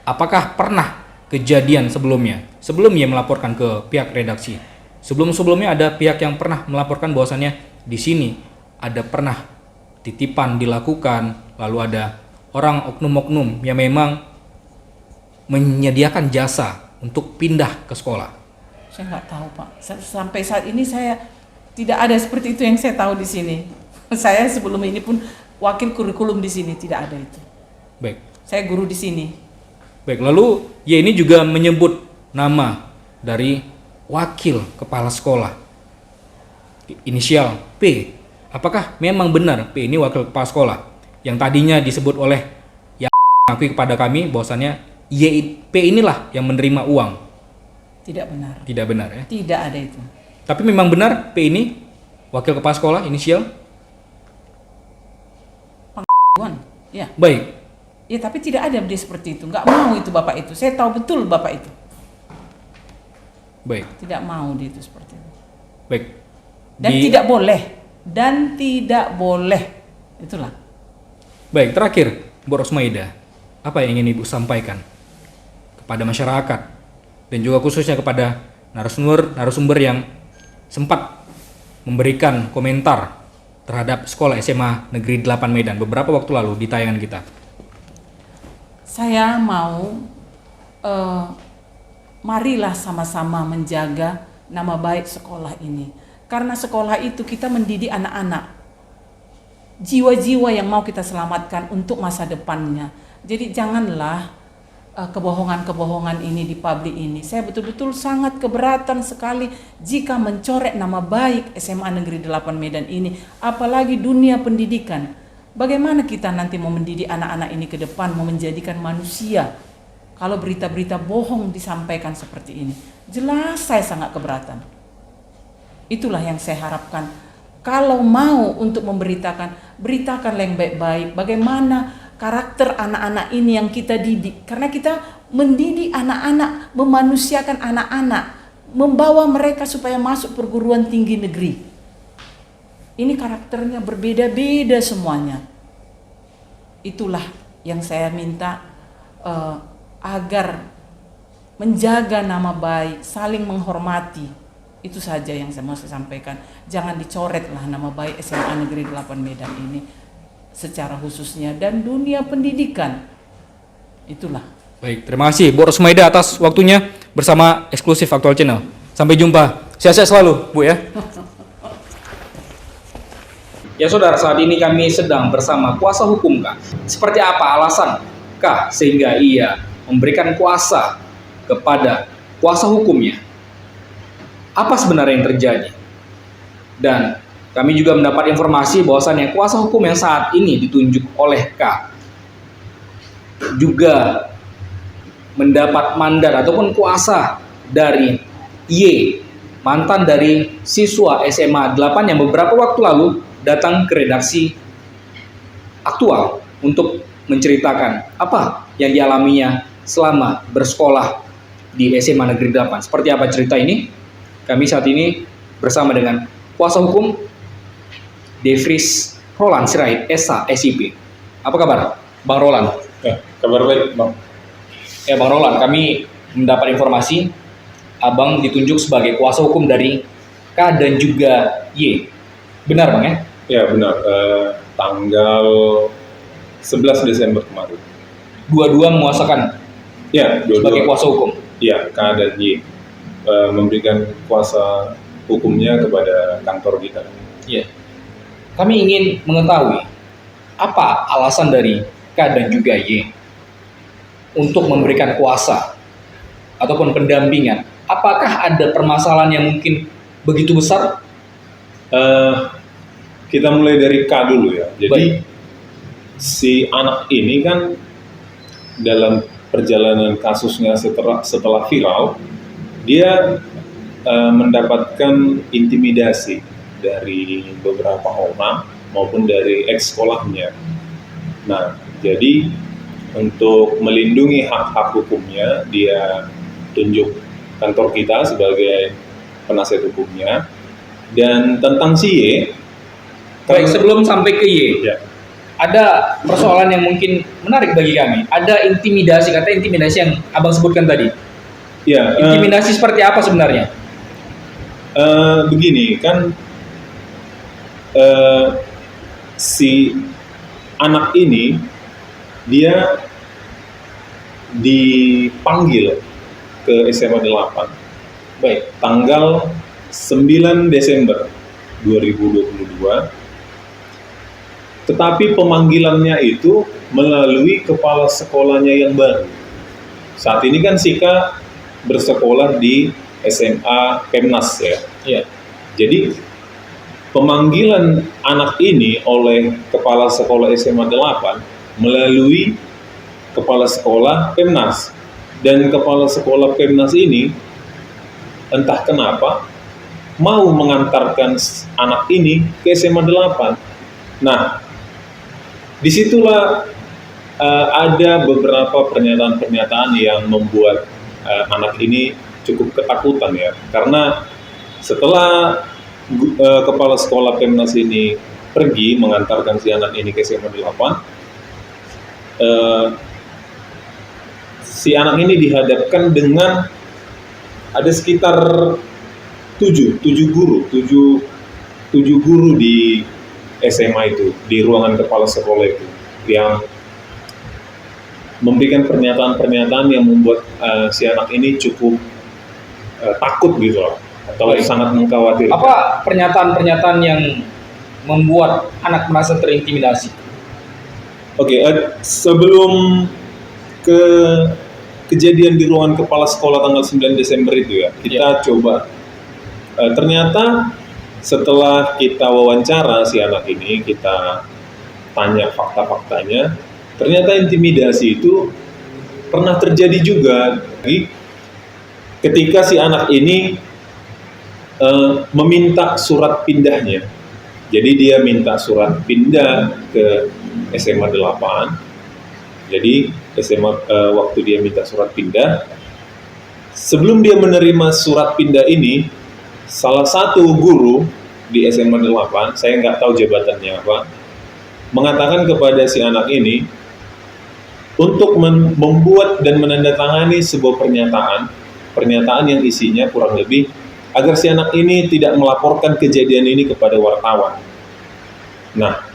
apakah pernah kejadian sebelumnya, sebelum ia melaporkan ke pihak redaksi, sebelumnya ada pihak yang pernah melaporkan bahwasannya di sini ada pernah titipan dilakukan, lalu ada orang oknum-oknum yang memang menyediakan jasa untuk pindah ke sekolah? Saya nggak tahu Pak. Sampai saat ini saya tidak ada seperti itu yang saya tahu di sini. Saya sebelum ini pun wakil kurikulum di sini, tidak ada itu. Baik. Saya guru di sini. Baik, lalu Y ini juga menyebut nama dari wakil kepala sekolah, inisial P. Apakah memang benar P ini wakil kepala sekolah yang tadinya disebut oleh yang mengakui kepada kami bahwasannya P inilah yang menerima uang? Tidak benar. Tidak benar ya? Tidak ada itu. Tapi memang benar P ini wakil kepala sekolah inisial? Ya. Baik. Ya, tapi tidak ada dia seperti itu. Nggak mau itu Bapak itu. Saya tahu betul Bapak itu. Baik. Tidak mau dia itu seperti itu. Baik. Dan tidak boleh. Dan tidak boleh. Itulah. Baik, terakhir, Bu Rosmaida, apa yang ingin Ibu sampaikan kepada masyarakat dan juga khususnya kepada narasumber yang sempat memberikan komentar terhadap sekolah SMA Negeri 8 Medan beberapa waktu lalu di tayangan kita? Saya mau marilah sama-sama menjaga nama baik sekolah ini. Karena sekolah itu kita mendidik anak-anak. Jiwa-jiwa yang mau kita selamatkan untuk masa depannya. Jadi janganlah kebohongan-kebohongan ini di publik ini. Saya betul-betul sangat keberatan sekali jika mencorek nama baik SMA Negeri 8 Medan ini. Apalagi dunia pendidikan. Bagaimana kita nanti mau mendidik anak-anak ini ke depan, mau menjadikan manusia kalau berita-berita bohong disampaikan seperti ini? Jelas saya sangat keberatan. Itulah yang saya harapkan. Kalau mau untuk memberitakan, beritakanlah yang baik-baik. Bagaimana karakter anak-anak ini yang kita didik. Karena kita mendidik anak-anak, memanusiakan anak-anak, membawa mereka supaya masuk perguruan tinggi negeri. Ini karakternya berbeda-beda semuanya. Itulah yang saya minta agar menjaga nama baik, saling menghormati. Itu saja yang saya mau sampaikan. Jangan dicoretlah nama baik SMA Negeri 8 Medan ini secara khususnya dan dunia pendidikan. Itulah. Baik, terima kasih Bu Rosmaida atas waktunya bersama eksklusif Aktual Channel. Sampai jumpa. Sehat-sehat selalu, Bu ya. Ya saudara, saat ini kami sedang bersama kuasa hukum K. Seperti apa alasan K sehingga ia memberikan kuasa kepada kuasa hukumnya? Apa sebenarnya yang terjadi? Dan kami juga mendapat informasi bahwasannya kuasa hukum yang saat ini ditunjuk oleh K juga mendapat mandat ataupun kuasa dari Y, mantan dari siswa SMA 8 yang beberapa waktu lalu datang ke redaksi Aktual untuk menceritakan apa yang dialaminya selama bersekolah di SMA Negeri 8. Seperti apa cerita ini? Kami saat ini bersama dengan kuasa hukum Devris Roland Sirait, SH, SIP. Apa kabar, Bang Roland? Ya, kabar baik, Bang. Ya, Bang Roland, kami mendapat informasi Abang ditunjuk sebagai kuasa hukum dari K dan juga Y. Benar, Bang ya? Ya, benar. Tanggal 11 Desember kemarin. Dua-dua menguasakan Ya, sebagai kuasa hukum. Ya, K dan Y memberikan kuasa hukumnya kepada kantor kita. Iya. Kami ingin mengetahui apa alasan dari K dan juga Y untuk memberikan kuasa ataupun pendampingan. Apakah ada permasalahan yang mungkin begitu besar? Kita mulai dari K dulu ya. Jadi Baik. si anak ini kan dalam perjalanan kasusnya setelah viral, dia mendapatkan intimidasi dari beberapa orang maupun dari ex sekolahnya. Nah, jadi untuk melindungi hak-hak hukumnya, dia tunjuk kantor kita sebagai penasihat hukumnya. Dan tentang si Y, Baik, sebelum sampai ke Y, ya, ada persoalan yang mungkin menarik bagi kami. Ada intimidasi, kata intimidasi yang Abang sebutkan tadi. ya Intimidasi seperti apa sebenarnya? begini kan, si anak ini dia dipanggil ke SMA 8 Baik, tanggal 9 Desember 2022, tetapi pemanggilannya itu melalui kepala sekolahnya yang baru. Saat ini kan Sika bersekolah di SMA Pemnas ya. Iya. Jadi pemanggilan anak ini oleh kepala sekolah SMA 8 melalui kepala sekolah Pemnas. Dan kepala sekolah Pemnas ini entah kenapa mau mengantarkan anak ini ke SMA 8. Nah, disitulah ada beberapa pernyataan-pernyataan yang membuat anak ini cukup ketakutan ya, karena setelah kepala sekolah Pemnas ini pergi mengantarkan si anak ini ke SMA 8, si anak ini dihadapkan dengan ada sekitar 7 guru di SMA itu, di ruangan kepala sekolah itu, yang memberikan pernyataan-pernyataan yang membuat si anak ini cukup takut gitu loh, atau sangat mengkhawatirkan. Apa pernyataan-pernyataan yang membuat anak merasa terintimidasi? Oke, sebelum kejadian di ruangan kepala sekolah tanggal 9 Desember itu ya, kita coba ternyata setelah kita wawancara si anak ini, kita tanya fakta-faktanya, ternyata intimidasi itu pernah terjadi juga ketika si anak ini meminta surat pindahnya. Jadi dia minta surat pindah ke SMA 8. Jadi waktu dia minta surat pindah, sebelum dia menerima surat pindah ini, salah satu guru di SMA 8, saya nggak tahu jabatannya apa, mengatakan kepada si anak ini untuk membuat dan menandatangani sebuah pernyataan yang isinya kurang lebih agar si anak ini tidak melaporkan kejadian ini kepada wartawan. Nah,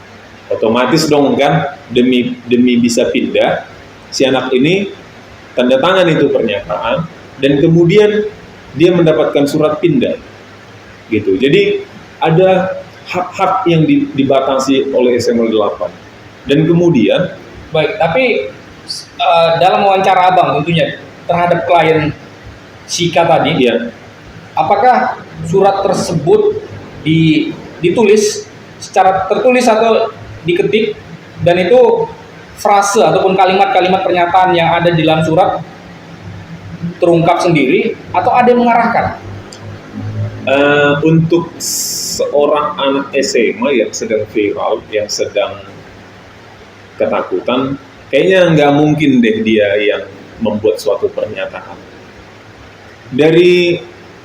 otomatis dong kan, demi bisa pindah, si anak ini tanda tangan itu pernyataan, dan kemudian dia mendapatkan surat pindah. Gitu. Jadi ada hak-hak yang dibatasi oleh SMA 8. Dan kemudian, Baik, tapi dalam wawancara Abang tentunya terhadap klien Sika tadi, ya, apakah surat tersebut ditulis secara tertulis atau diketik, dan itu frase ataupun kalimat-kalimat pernyataan yang ada di dalam surat terungkap sendiri, atau ada yang mengarahkan? untuk seorang anak SMA yang sedang viral, yang sedang ketakutan, kayaknya nggak mungkin deh dia yang membuat suatu pernyataan.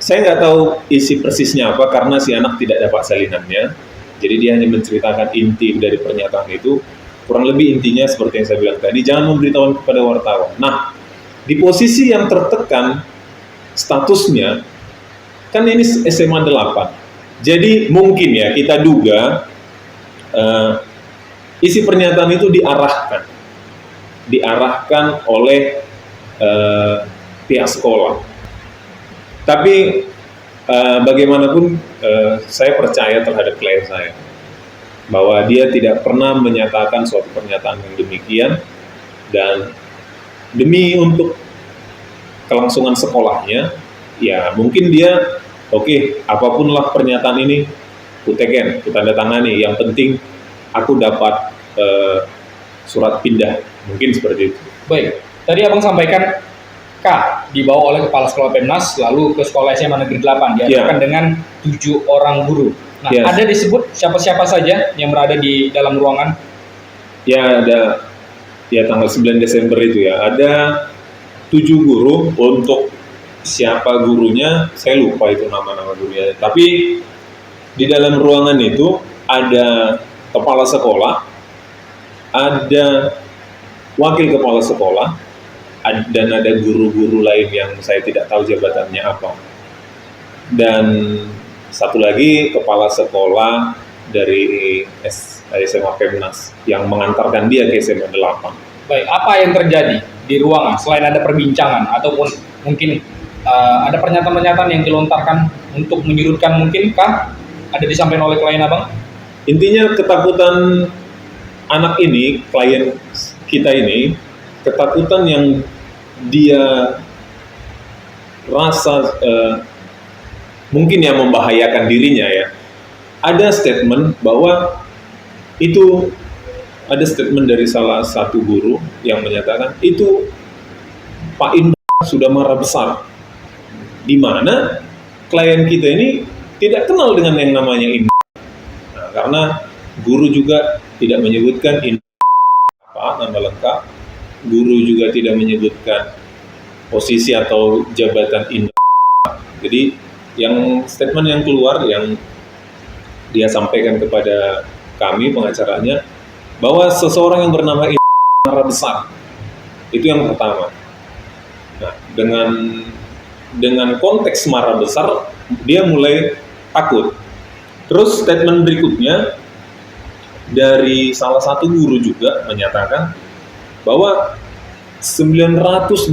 Saya nggak tahu isi persisnya apa, karena si anak tidak dapat salinannya. Jadi dia hanya menceritakan inti dari pernyataan itu. Kurang lebih intinya seperti yang saya bilang tadi, jangan memberitahukan kepada wartawan. Nah, di posisi yang tertekan statusnya, kan ini SMA 8. Jadi mungkin ya kita duga isi pernyataan itu diarahkan oleh pihak sekolah. Tapi bagaimanapun saya percaya terhadap klien saya bahwa dia tidak pernah menyatakan suatu pernyataan yang demikian, dan demi untuk kelangsungan sekolahnya, ya mungkin dia oke, apapun lah pernyataan ini kuteken, kutandatangani, yang penting aku dapat surat pindah, mungkin seperti itu. Baik, tadi Abang sampaikan K dibawa oleh kepala sekolah Pemnas lalu ke sekolah SMA Negeri 8, dihadapkan dengan 7 orang guru. Nah, ada disebut siapa-siapa saja yang berada di dalam ruangan? Ya, ada ya tanggal 9 Desember itu ya, ada 7 guru. Untuk siapa gurunya saya lupa itu nama-nama gurunya, tapi di dalam ruangan itu ada kepala sekolah, ada wakil kepala sekolah, dan ada guru-guru lain yang saya tidak tahu jabatannya apa, dan satu lagi kepala sekolah dari SMA Pemnas yang mengantarkan dia ke SMA 8. Baik, apa yang terjadi di ruangan selain ada perbincangan ataupun mungkin ada pernyataan-pernyataan yang dilontarkan untuk menyudutkan, mungkinkah ada disampaikan oleh klien Abang? Intinya ketakutan anak ini, klien kita ini, ketakutan yang dia rasa mungkin yang membahayakan dirinya ya, ada statement bahwa itu ada statement dari salah satu guru yang menyatakan itu Pak Indra sudah marah besar, di mana klien kita ini tidak kenal dengan yang namanya Indra. Nah, karena guru juga tidak menyebutkan Indra apa nama lengkap, guru juga tidak menyebutkan posisi atau jabatan Indra. Jadi yang statement yang keluar yang dia sampaikan kepada kami pengacaranya bahwa seseorang yang bernama Indra marah besar. Itu yang pertama. Nah, dengan konteks marah besar, dia mulai takut. Terus statement berikutnya dari salah satu guru juga menyatakan bahwa 980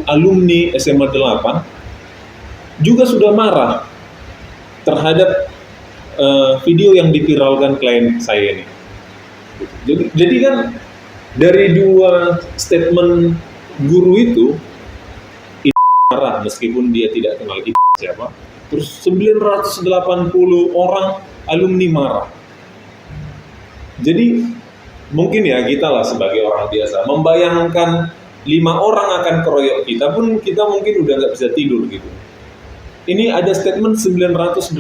alumni SMA 8 juga sudah marah terhadap video yang diviralkan klien saya ini. Jadi kan dari dua statement guru itu marah meskipun dia tidak kenal itu siapa. Terus 980 orang alumni marah. Jadi mungkin ya kita lah sebagai orang biasa membayangkan 5 orang akan keroyok kita pun kita mungkin udah nggak bisa tidur gitu. Ini ada statement 980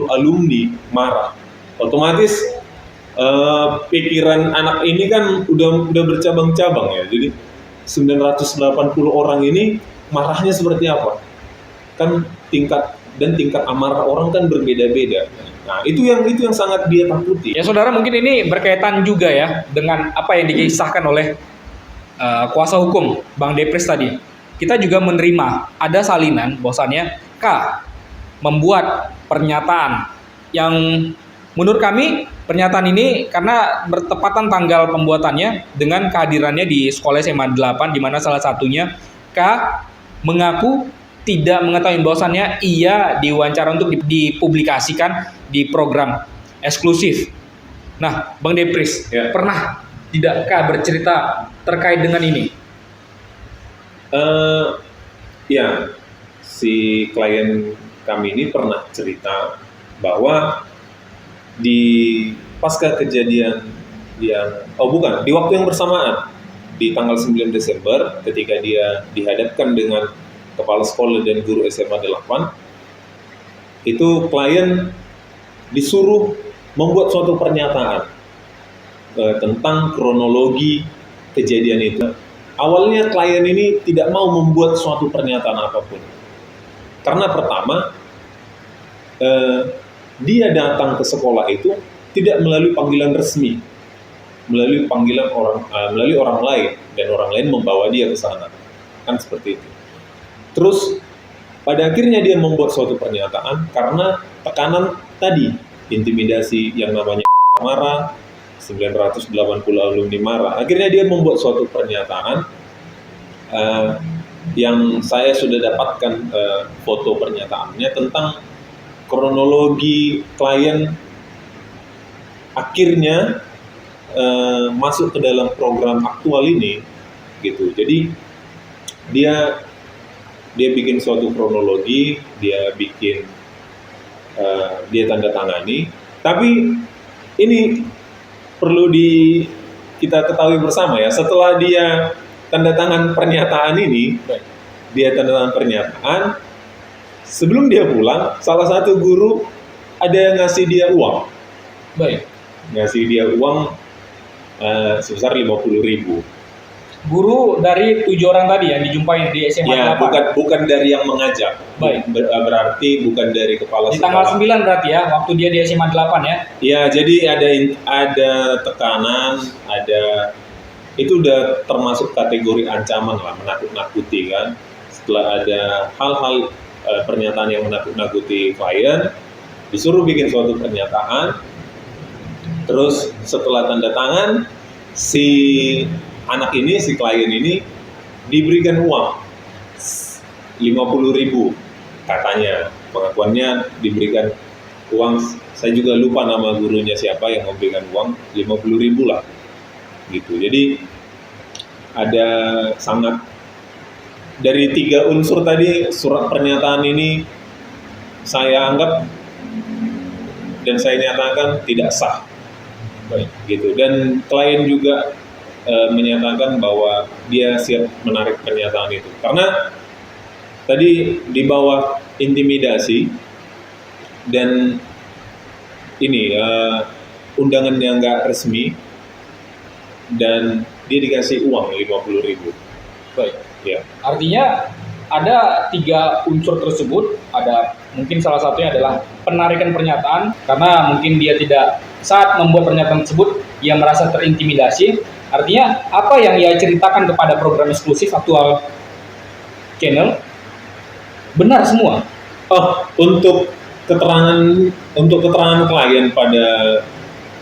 alumni marah. Otomatis pikiran anak ini kan udah bercabang-cabang ya. Jadi 980 orang ini marahnya seperti apa? Kan tingkat amarah orang kan berbeda-beda. Nah, itu yang sangat dia takuti. Ya saudara, mungkin ini berkaitan juga ya dengan apa yang dikisahkan oleh kuasa hukum Bang Depres tadi. Kita juga menerima ada salinan bahwasannya K membuat pernyataan yang menurut kami pernyataan ini karena bertepatan tanggal pembuatannya dengan kehadirannya di sekolah SMA 8 di mana salah satunya K mengaku tidak mengetahui bahwasannya ia diwawancara untuk dipublikasikan di program eksklusif. Nah, Bang Depres, ya. Pernah tidak K bercerita terkait dengan ini? Ya, si klien kami ini pernah cerita bahwa di pasca kejadian di waktu yang bersamaan di tanggal 9 Desember ketika dia dihadapkan dengan kepala sekolah dan guru SMA 8, itu klien disuruh membuat suatu pernyataan tentang kronologi kejadian itu. Awalnya klien ini tidak mau membuat suatu pernyataan apapun. Karena pertama, dia datang ke sekolah itu tidak melalui panggilan resmi, melalui orang lain, dan orang lain membawa dia ke sana. Kan seperti itu. Terus pada akhirnya dia membuat suatu pernyataan karena tekanan tadi, intimidasi yang namanya marah, 980 alumni marah. Akhirnya dia membuat suatu pernyataan yang saya sudah dapatkan foto pernyataannya tentang kronologi klien akhirnya masuk ke dalam program aktual ini gitu. Jadi dia bikin suatu kronologi, dia tanda tangani, tapi ini perlu kita ketahui bersama ya, setelah dia tanda tangan pernyataan ini, sebelum dia pulang, salah satu guru ada yang ngasih dia uang. Baik. Ngasih dia uang sebesar 50.000. Guru dari 7 orang tadi yang dijumpai di SMA ya, 8. bukan dari yang mengajak. Baik. Berarti bukan dari kepala di sekolah. Di tanggal 9 berarti ya, waktu dia di SMA 8 ya? Ya, jadi ada tekanan, itu udah termasuk kategori ancaman lah, menakut-nakuti kan. Setelah ada hal-hal pernyataan yang menakut-nakuti klien, disuruh bikin suatu pernyataan, terus setelah tanda tangan, si anak ini, si klien ini diberikan uang 50.000 katanya, pengakuannya diberikan uang, saya juga lupa nama gurunya siapa yang memberikan uang 50.000 lah gitu. Jadi ada sangat dari 3 unsur tadi, surat pernyataan ini saya anggap dan saya nyatakan tidak sah. Baik. Gitu. Dan klien juga menyatakan bahwa dia siap menarik pernyataan itu. Karena tadi di bawah intimidasi dan ini undangan yang nggak resmi dan dia dikasih uang 50.000. Baik. Ya. Artinya ada 3 unsur tersebut. Ada mungkin salah satunya adalah penarikan pernyataan karena mungkin dia tidak saat membuat pernyataan tersebut ia merasa terintimidasi. Artinya apa yang ia ceritakan kepada program eksklusif aktual channel benar semua. Oh, untuk keterangan klien pada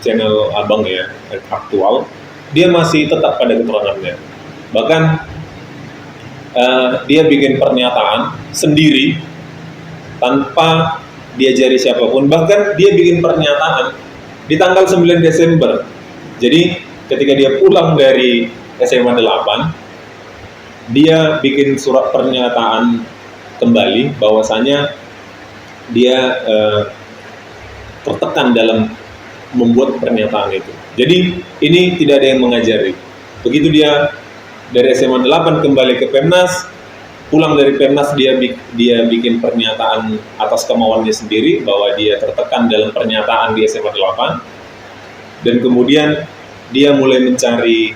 channel Abang ya aktual, dia masih tetap pada keterangannya. Bahkan dia bikin pernyataan sendiri tanpa diajari siapapun. Bahkan dia bikin pernyataan di tanggal 9 Desember. Jadi ketika dia pulang dari SMA 8, dia bikin surat pernyataan kembali bahwasanya dia tertekan dalam membuat pernyataan itu. Jadi ini tidak ada yang mengajari. Begitu dia dari SMA 8 kembali ke Pemnas, pulang dari Pemnas dia bikin pernyataan atas kemauannya sendiri bahwa dia tertekan dalam pernyataan di SMA 8, dan kemudian dia mulai mencari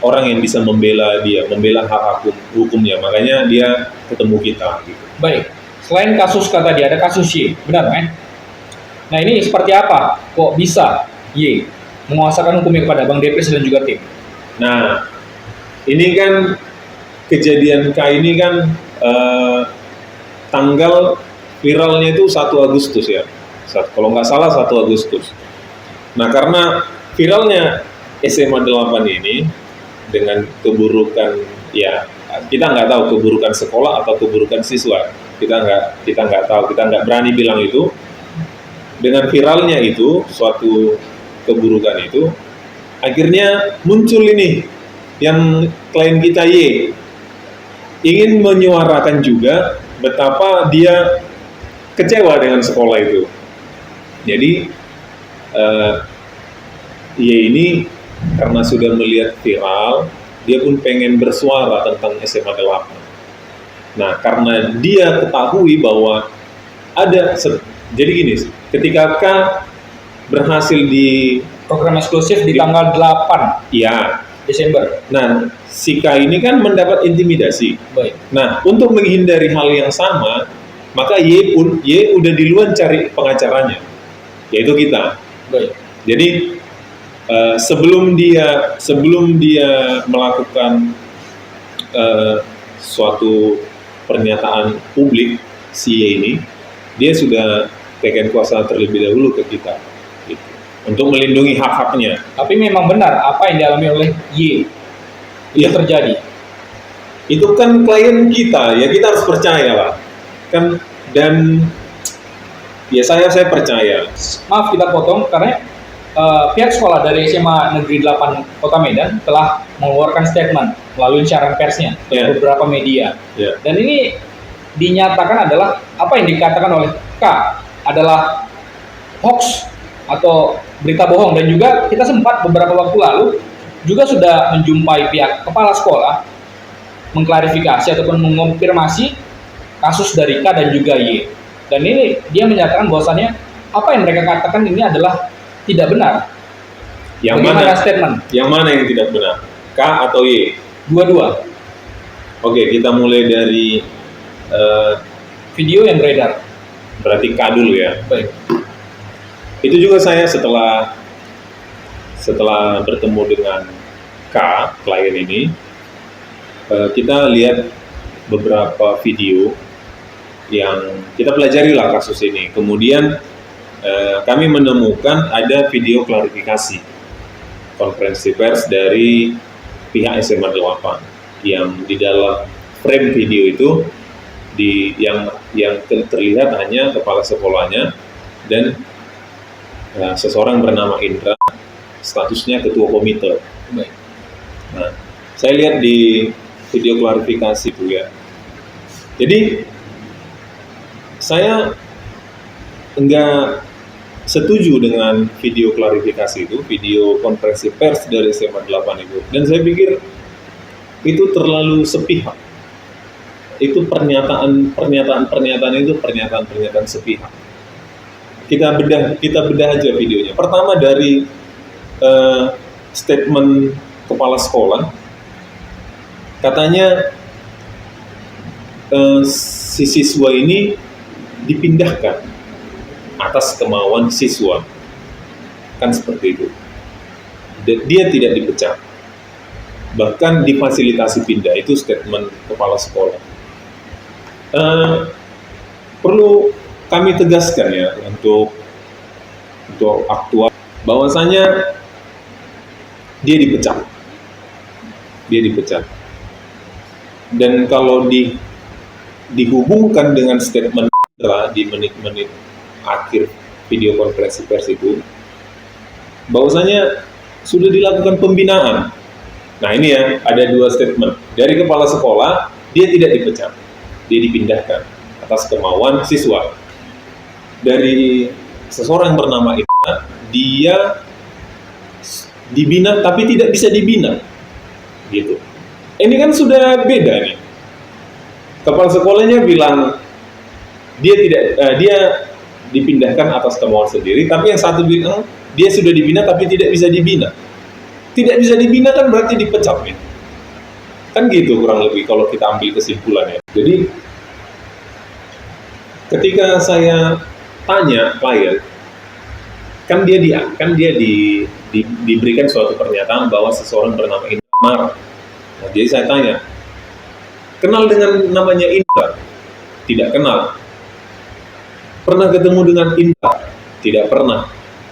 orang yang bisa membela dia, membela hak hukumnya. Makanya dia ketemu kita. Gitu. Baik, selain kasus kata dia ada kasus Y, benar kan? Nah ini seperti apa? Kok bisa Y menguasakan hukumnya kepada Bang Depres dan juga tim? Nah, ini kan kejadian K ini kan tanggal viralnya itu 1 Agustus ya. Kalau nggak salah 1 Agustus. Nah, karena viralnya SMA 8 ini dengan keburukan, ya kita nggak tahu keburukan sekolah atau keburukan siswa. Kita nggak tahu, kita nggak berani bilang itu. Dengan viralnya itu, suatu keburukan itu, akhirnya muncul ini yang klien kita Y ingin menyuarakan juga betapa dia kecewa dengan sekolah itu. Jadi Y ini karena sudah melihat viral, dia pun pengen bersuara tentang SMA 8. Nah, karena dia ketahui bahwa ada, jadi gini, ketika K berhasil di Program eksklusif di tanggal 8 ya, Desember. nah si K ini kan mendapat intimidasi. Baik. Nah, untuk menghindari hal yang sama, maka Y udah duluan cari pengacaranya, yaitu kita. Baik. Jadi sebelum dia melakukan suatu pernyataan publik, si Y ini, dia sudah pegang kuasa terlebih dahulu ke kita, gitu, untuk melindungi hak-haknya. Tapi memang benar apa yang dialami oleh Y itu Iya. terjadi. Itu kan klien kita, ya kita harus percaya lah, kan. Dan ya saya percaya. Maaf kita potong karena pihak sekolah dari SMA Negeri 8 Kota Medan telah mengeluarkan statement melalui siaran persnya ke Ya. beberapa media. Ya. Dan ini dinyatakan adalah apa yang dikatakan oleh K adalah hoax atau berita bohong, dan juga kita sempat beberapa waktu lalu juga sudah menjumpai pihak kepala sekolah mengklarifikasi ataupun mengonfirmasi kasus dari K dan juga Y. Dan ini dia menyatakan bahwasannya apa yang mereka katakan ini adalah tidak benar. Yang Bagaimana mana? statement? Yang mana yang tidak benar? K atau Y? Dua-dua. Oke, kita mulai dari Video yang beredar. berarti K dulu ya. Baik. Itu juga saya setelah bertemu dengan K, klien ini, kita lihat beberapa video yang kita pelajari lah kasus ini. Kemudian kami menemukan ada video klarifikasi konferensi pers dari pihak SMA 8 yang di dalam frame video itu yang terlihat hanya kepala sekolahnya dan seseorang bernama Indra, statusnya ketua komite. Baik. Nah, saya lihat di video klarifikasi itu ya. Jadi saya enggak setuju dengan video klarifikasi itu, video konferensi pers dari SMA 8 itu. Dan saya pikir itu terlalu sepihak. Itu pernyataan itu pernyataan sepihak. Kita bedah aja videonya. Pertama dari statement kepala sekolah, katanya si siswa ini dipindahkan atas kemauan siswa, kan seperti itu. Dia tidak dipecat, bahkan difasilitasi pindah. Itu statement kepala sekolah. Perlu kami tegaskan ya untuk aktual, bahwasanya dia dipecat. Dan kalau dihubungkan dengan statement di menit-menit akhir video konferensi pers itu, bahwasanya sudah dilakukan pembinaan. Nah ini ya, ada dua statement dari kepala sekolah. Dia tidak dipecat, dia dipindahkan atas kemauan siswa. Dari seseorang bernama Ina, dia dibina tapi tidak bisa dibina, gitu. Ini kan sudah beda nih. Kepala sekolahnya bilang dia dipindahkan atas kemauan sendiri, tapi yang satu bilang dia sudah dibina tapi tidak bisa dibina. Tidak bisa dibina kan berarti dipecat nih. Kan gitu kurang lebih kalau kita ambil kesimpulannya. Jadi ketika saya tanya klien, kan dia diberikan suatu pernyataan bahwa seseorang bernama Indra marah. Nah, jadi saya tanya, kenal dengan namanya Indra? Tidak kenal. Pernah ketemu dengan Indra? Tidak pernah.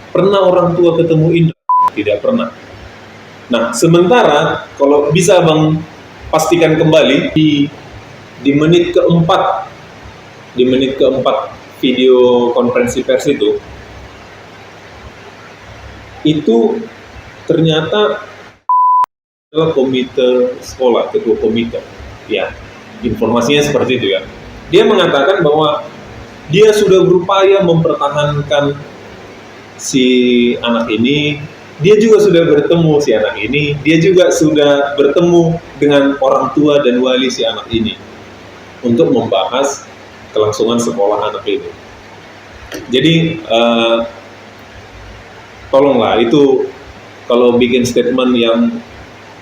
Pernah orang tua ketemu Indra? Tidak pernah. Nah, sementara kalau bisa Bang pastikan kembali di menit keempat video konferensi pers itu ternyata adalah komite sekolah, ketua komite. Ya, informasinya seperti itu ya. Dia mengatakan bahwa dia sudah berupaya mempertahankan si anak ini. Dia juga sudah bertemu si anak ini. Dia juga sudah bertemu dengan orang tua dan wali si anak ini untuk membahas kelangsungan sekolah anak ini. Jadi tolonglah itu kalau bikin statement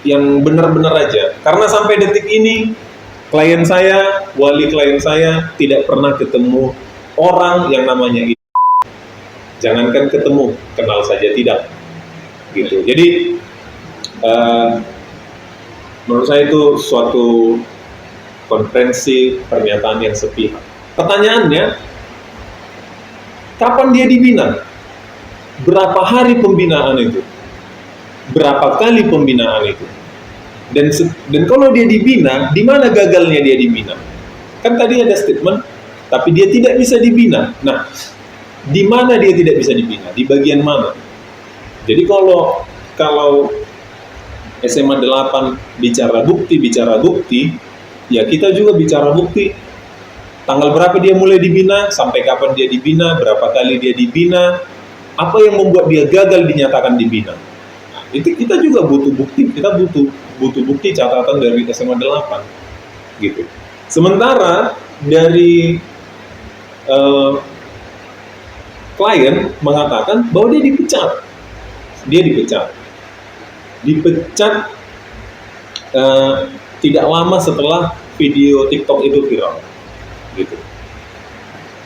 yang benar-benar aja. Karena sampai detik ini klien saya, wali klien saya tidak pernah ketemu orang yang namanya itu. Jangankan ketemu, kenal saja tidak. Gitu. Jadi menurut saya itu suatu konferensi pernyataan yang sepihak. Pertanyaannya, kapan dia dibina? Berapa hari pembinaan itu? Berapa kali pembinaan itu? Dan kalau dia dibina, di mana gagalnya dia dibina? Kan tadi ada statement, tapi dia tidak bisa dibina. Nah, di mana dia tidak bisa dibina? Di bagian mana? Jadi kalau SMA 8 bicara bukti, ya kita juga bicara bukti. Tanggal berapa dia mulai dibina, sampai kapan dia dibina, berapa kali dia dibina, apa yang membuat dia gagal dinyatakan dibina. Nah, itu kita juga butuh bukti, kita butuh bukti catatan dari SMA 8. Gitu. Sementara dari klien mengatakan bahwa dia dipecat. Tidak lama setelah video TikTok itu viral, gitu.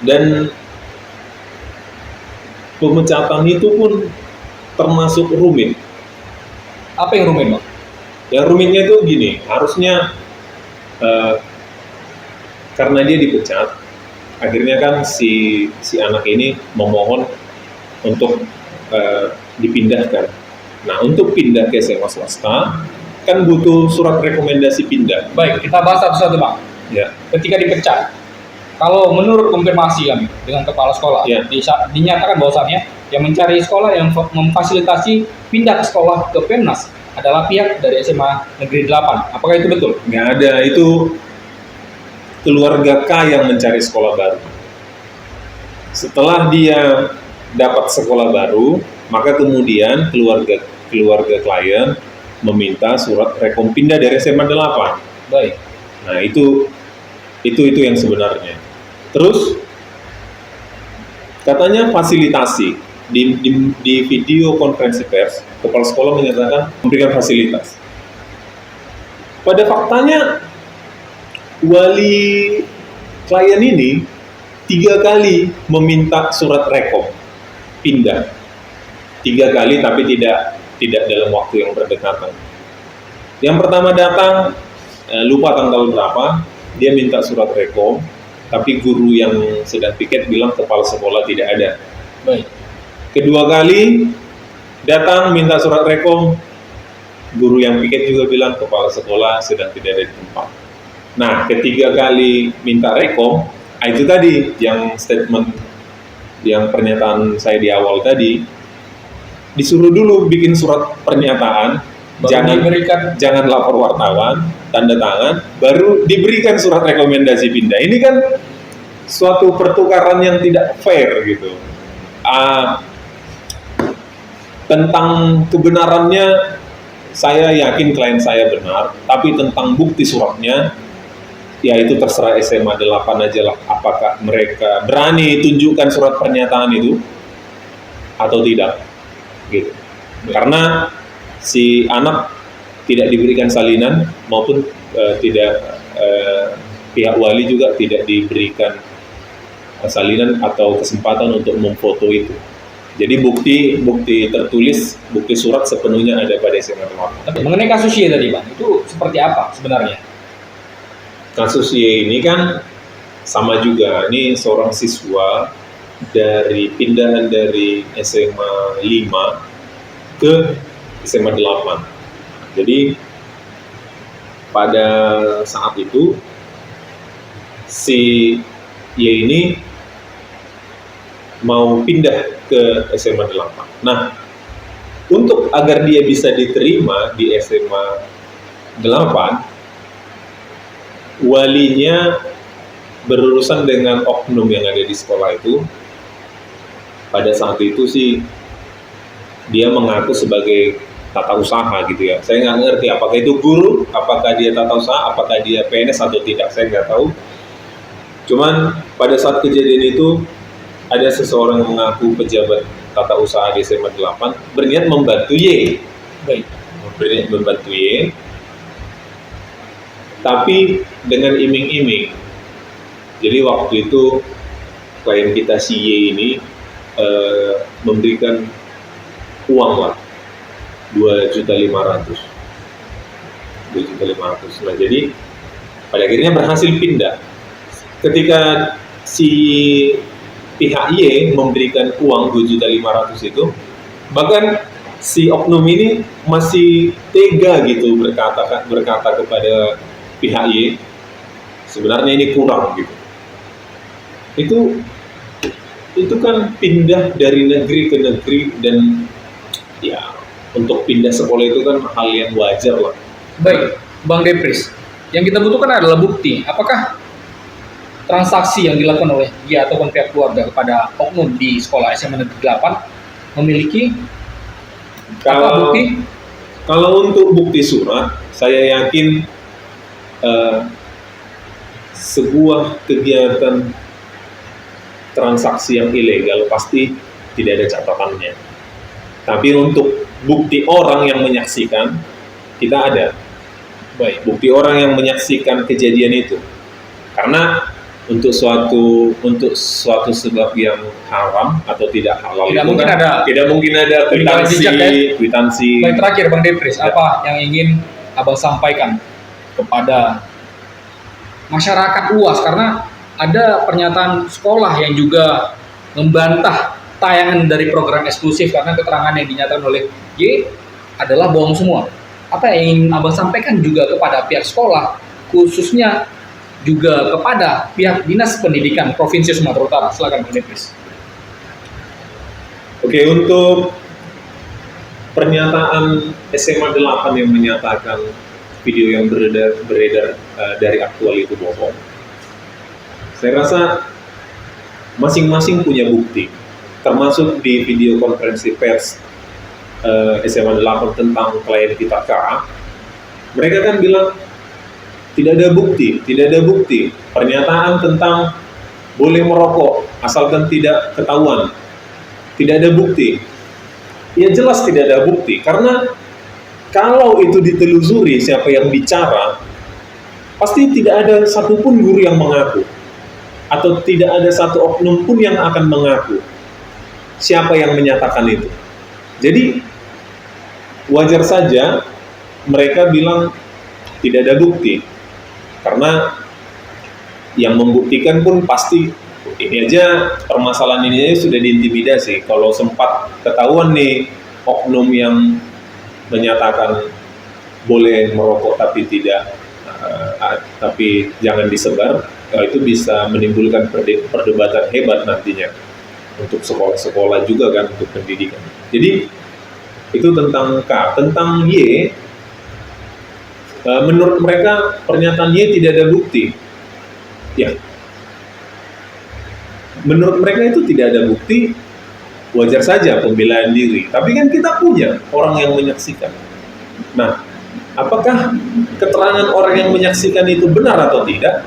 Dan pemecatan itu pun termasuk rumit. Apa yang rumit, Bang? Yang rumitnya itu gini, harusnya karena dia dipecat, akhirnya kan si anak ini memohon untuk dipindahkan. Nah, untuk pindah ke SMA swasta kan butuh surat rekomendasi pindah. Baik, kita bahas satu-satu, Bang. Ya. Ketika dipecat, kalau menurut konfirmasi kami dengan kepala sekolah, Ya. dinyatakan bahwasannya yang mencari sekolah yang memfasilitasi pindah ke sekolah ke Pemnas adalah pihak dari SMA Negeri 8. Apakah itu betul? Nggak ada, itu keluarga K yang mencari sekolah baru. Setelah dia dapat sekolah baru, maka kemudian keluarga klien meminta surat rekom pindah dari SMA 8. Baik. Nah, itu yang sebenarnya. Terus katanya fasilitasi di video konferensi pers, kepala sekolah menyatakan memberikan fasilitas. Pada faktanya wali klien ini 3 kali meminta surat rekom pindah, 3 kali, tapi tidak dalam waktu yang berdekatan. Yang pertama datang, lupa tanggal berapa, dia minta surat rekom, tapi guru yang sedang piket bilang kepala sekolah tidak ada. Baik. Kedua kali datang minta surat rekom, guru yang piket juga bilang kepala sekolah sedang tidak ada di tempat. Nah, ketiga kali minta rekom, itu tadi yang statement, yang pernyataan saya di awal tadi, disuruh dulu bikin surat pernyataan, jangan lapor wartawan, tanda tangan, baru diberikan surat rekomendasi pindah. Ini kan suatu pertukaran yang tidak fair gitu. Tentang kebenarannya saya yakin klien saya benar, tapi tentang bukti suratnya, ya itu terserah SMA 8 aja lah, apakah mereka berani tunjukkan surat pernyataan itu atau tidak gitu. Karena si anak tidak diberikan salinan maupun pihak wali juga tidak diberikan salinan atau kesempatan untuk memfoto itu. Jadi bukti tertulis, bukti surat sepenuhnya ada pada SMA 8. Tapi mengenai kasus Y tadi Bang, itu seperti apa sebenarnya? Kasus Y ini kan sama juga, ini seorang siswa dari pindahan dari SMA 5 ke SMA 8. Jadi pada saat itu si Y ini mau pindah ke SMA 8. Nah, untuk agar dia bisa diterima di SMA 8, walinya berurusan dengan oknum yang ada di sekolah itu. Pada saat itu sih dia mengaku sebagai tata usaha gitu ya. Saya nggak ngerti apakah itu guru, apakah dia tata usaha, apakah dia PNS atau tidak, saya nggak tahu. Cuman pada saat kejadian itu ada seseorang yang mengaku pejabat tata usaha di SMA 8 berniat membantu Y. Baik. Berniat membantu Y, tapi dengan iming-iming. Jadi waktu itu klien kita si Y ini memberikan uang lah 2.500.000. Nah, jadi pada akhirnya berhasil pindah. Ketika si pihak Y memberikan uang 2.500.000 itu, bahkan si oknum ini masih tega gitu berkata kepada pihak Y, sebenarnya ini kurang gitu. Itu kan pindah dari negeri ke negeri, dan ya untuk pindah sekolah itu kan hal yang wajar lah. Baik, Bang Depris, yang kita butuhkan adalah bukti. Apakah transaksi yang dilakukan oleh dia ataupun pihak keluarga kepada oknum di sekolah SMA Negeri 8 memiliki bukti? Kalau untuk bukti surat, saya yakin sebuah kegiatan transaksi yang ilegal pasti tidak ada catatannya. Tapi untuk bukti orang yang menyaksikan, kita ada. Baik, bukti orang yang menyaksikan kejadian itu. Karena untuk suatu sebab yang haram atau tidak halal, tidak mungkin ada kwitansi. Baik, terakhir Bang Depris, apa yang ingin Abang sampaikan kepada masyarakat luas, karena ada pernyataan sekolah yang juga membantah tayangan dari program eksklusif karena keterangan yang dinyatakan oleh Y adalah bohong semua. Apa yang ingin Abang sampaikan juga kepada pihak sekolah, khususnya juga kepada pihak Dinas Pendidikan Provinsi Sumatera Utara? Silakan Bang Depris. Oke, untuk pernyataan SMA 8 yang menyatakan video yang beredar dari aktual itu bohong. Saya rasa masing-masing punya bukti, termasuk di video konferensi pers SMA 8 tentang klien kita K. Mereka kan bilang tidak ada bukti pernyataan tentang boleh merokok asalkan tidak ketahuan, tidak ada bukti. Ya jelas tidak ada bukti, karena kalau itu ditelusuri siapa yang bicara, pasti tidak ada satupun guru yang mengaku, atau tidak ada satu oknum pun yang akan mengaku siapa yang menyatakan itu. Jadi wajar saja mereka bilang tidak ada bukti, karena yang membuktikan pun pasti ini aja, permasalahan ini aja sudah diintimidasi. Kalau sempat ketahuan nih oknum yang menyatakan boleh merokok tapi tidak, tapi jangan disebar, itu bisa menimbulkan perdebatan hebat nantinya untuk sekolah-sekolah juga kan, untuk pendidikan. Jadi itu tentang K. Tentang Y, menurut mereka pernyataan Y tidak ada bukti. Ya, menurut mereka itu tidak ada bukti, wajar saja pembelaan diri. Tapi kan kita punya orang yang menyaksikan. Nah, apakah keterangan orang yang menyaksikan itu benar atau tidak?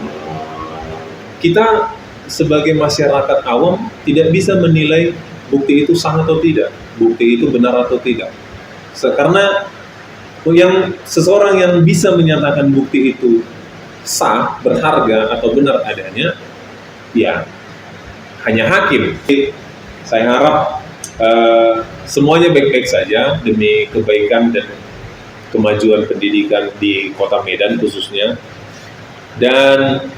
Kita sebagai masyarakat awam tidak bisa menilai bukti itu sah atau tidak, bukti itu benar atau tidak. Karena seseorang yang bisa menyatakan bukti itu sah, berharga, atau benar adanya, ya hanya hakim. Saya harap semuanya baik-baik saja demi kebaikan dan kemajuan pendidikan di Kota Medan khususnya. Dan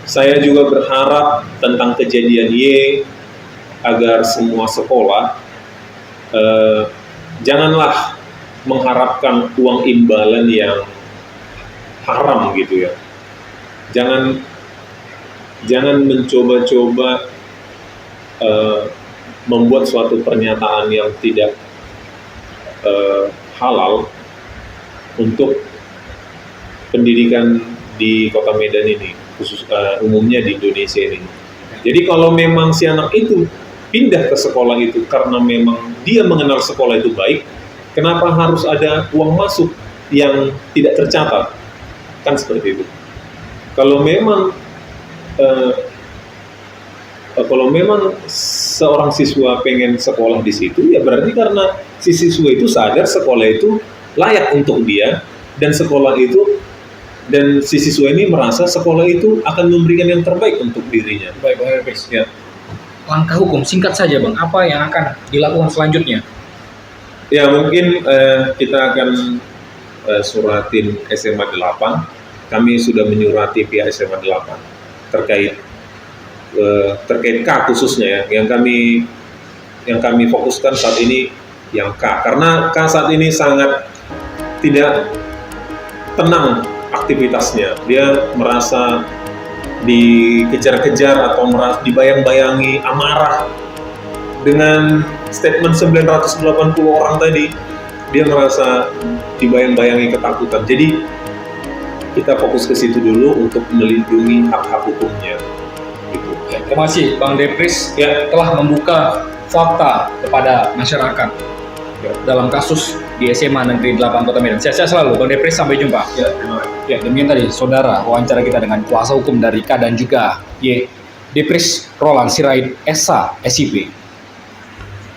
saya juga berharap tentang kejadian Y, agar semua sekolah janganlah mengharapkan uang imbalan yang haram gitu ya. Jangan mencoba-coba membuat suatu pernyataan yang tidak halal untuk pendidikan di Kota Medan ini, khusus umumnya di Indonesia ini. Jadi kalau memang si anak itu pindah ke sekolah itu karena memang dia mengenal sekolah itu baik, kenapa harus ada uang masuk yang tidak tercatat? Kan seperti itu. Kalau memang seorang siswa pengen sekolah di situ, ya berarti karena si siswa itu sadar sekolah itu layak untuk dia, dan sekolah itu, dan si siswa ini merasa sekolah itu akan memberikan yang terbaik untuk dirinya. Baik, Bang Herpes. Ya. Langkah hukum singkat saja, Bang. Apa yang akan dilakukan selanjutnya? Ya mungkin kita akan suratin SMA 8. Kami sudah menyurati pihak SMA 8 terkait K khususnya ya, yang kami fokuskan saat ini yang K, karena K saat ini sangat tidak tenang aktivitasnya. Dia merasa dikejar-kejar atau merasa dibayang-bayangi amarah dengan statement 980 orang tadi. Dia merasa dibayang-bayangi ketakutan. Jadi kita fokus ke situ dulu untuk melindungi hak-hak hukumnya. Gitu. Ya, terima kasih Bang Depris telah membuka fakta kepada masyarakat dalam kasus di SMA Negeri 8 Kota Medan. Sehat-sehat selalu Bang Depris, sampai jumpa. Ya, terima kasih. Ya, demikian tadi saudara wawancara kita dengan kuasa hukum dari K dan juga Y, Depris Roland Sirait, SH, SIP.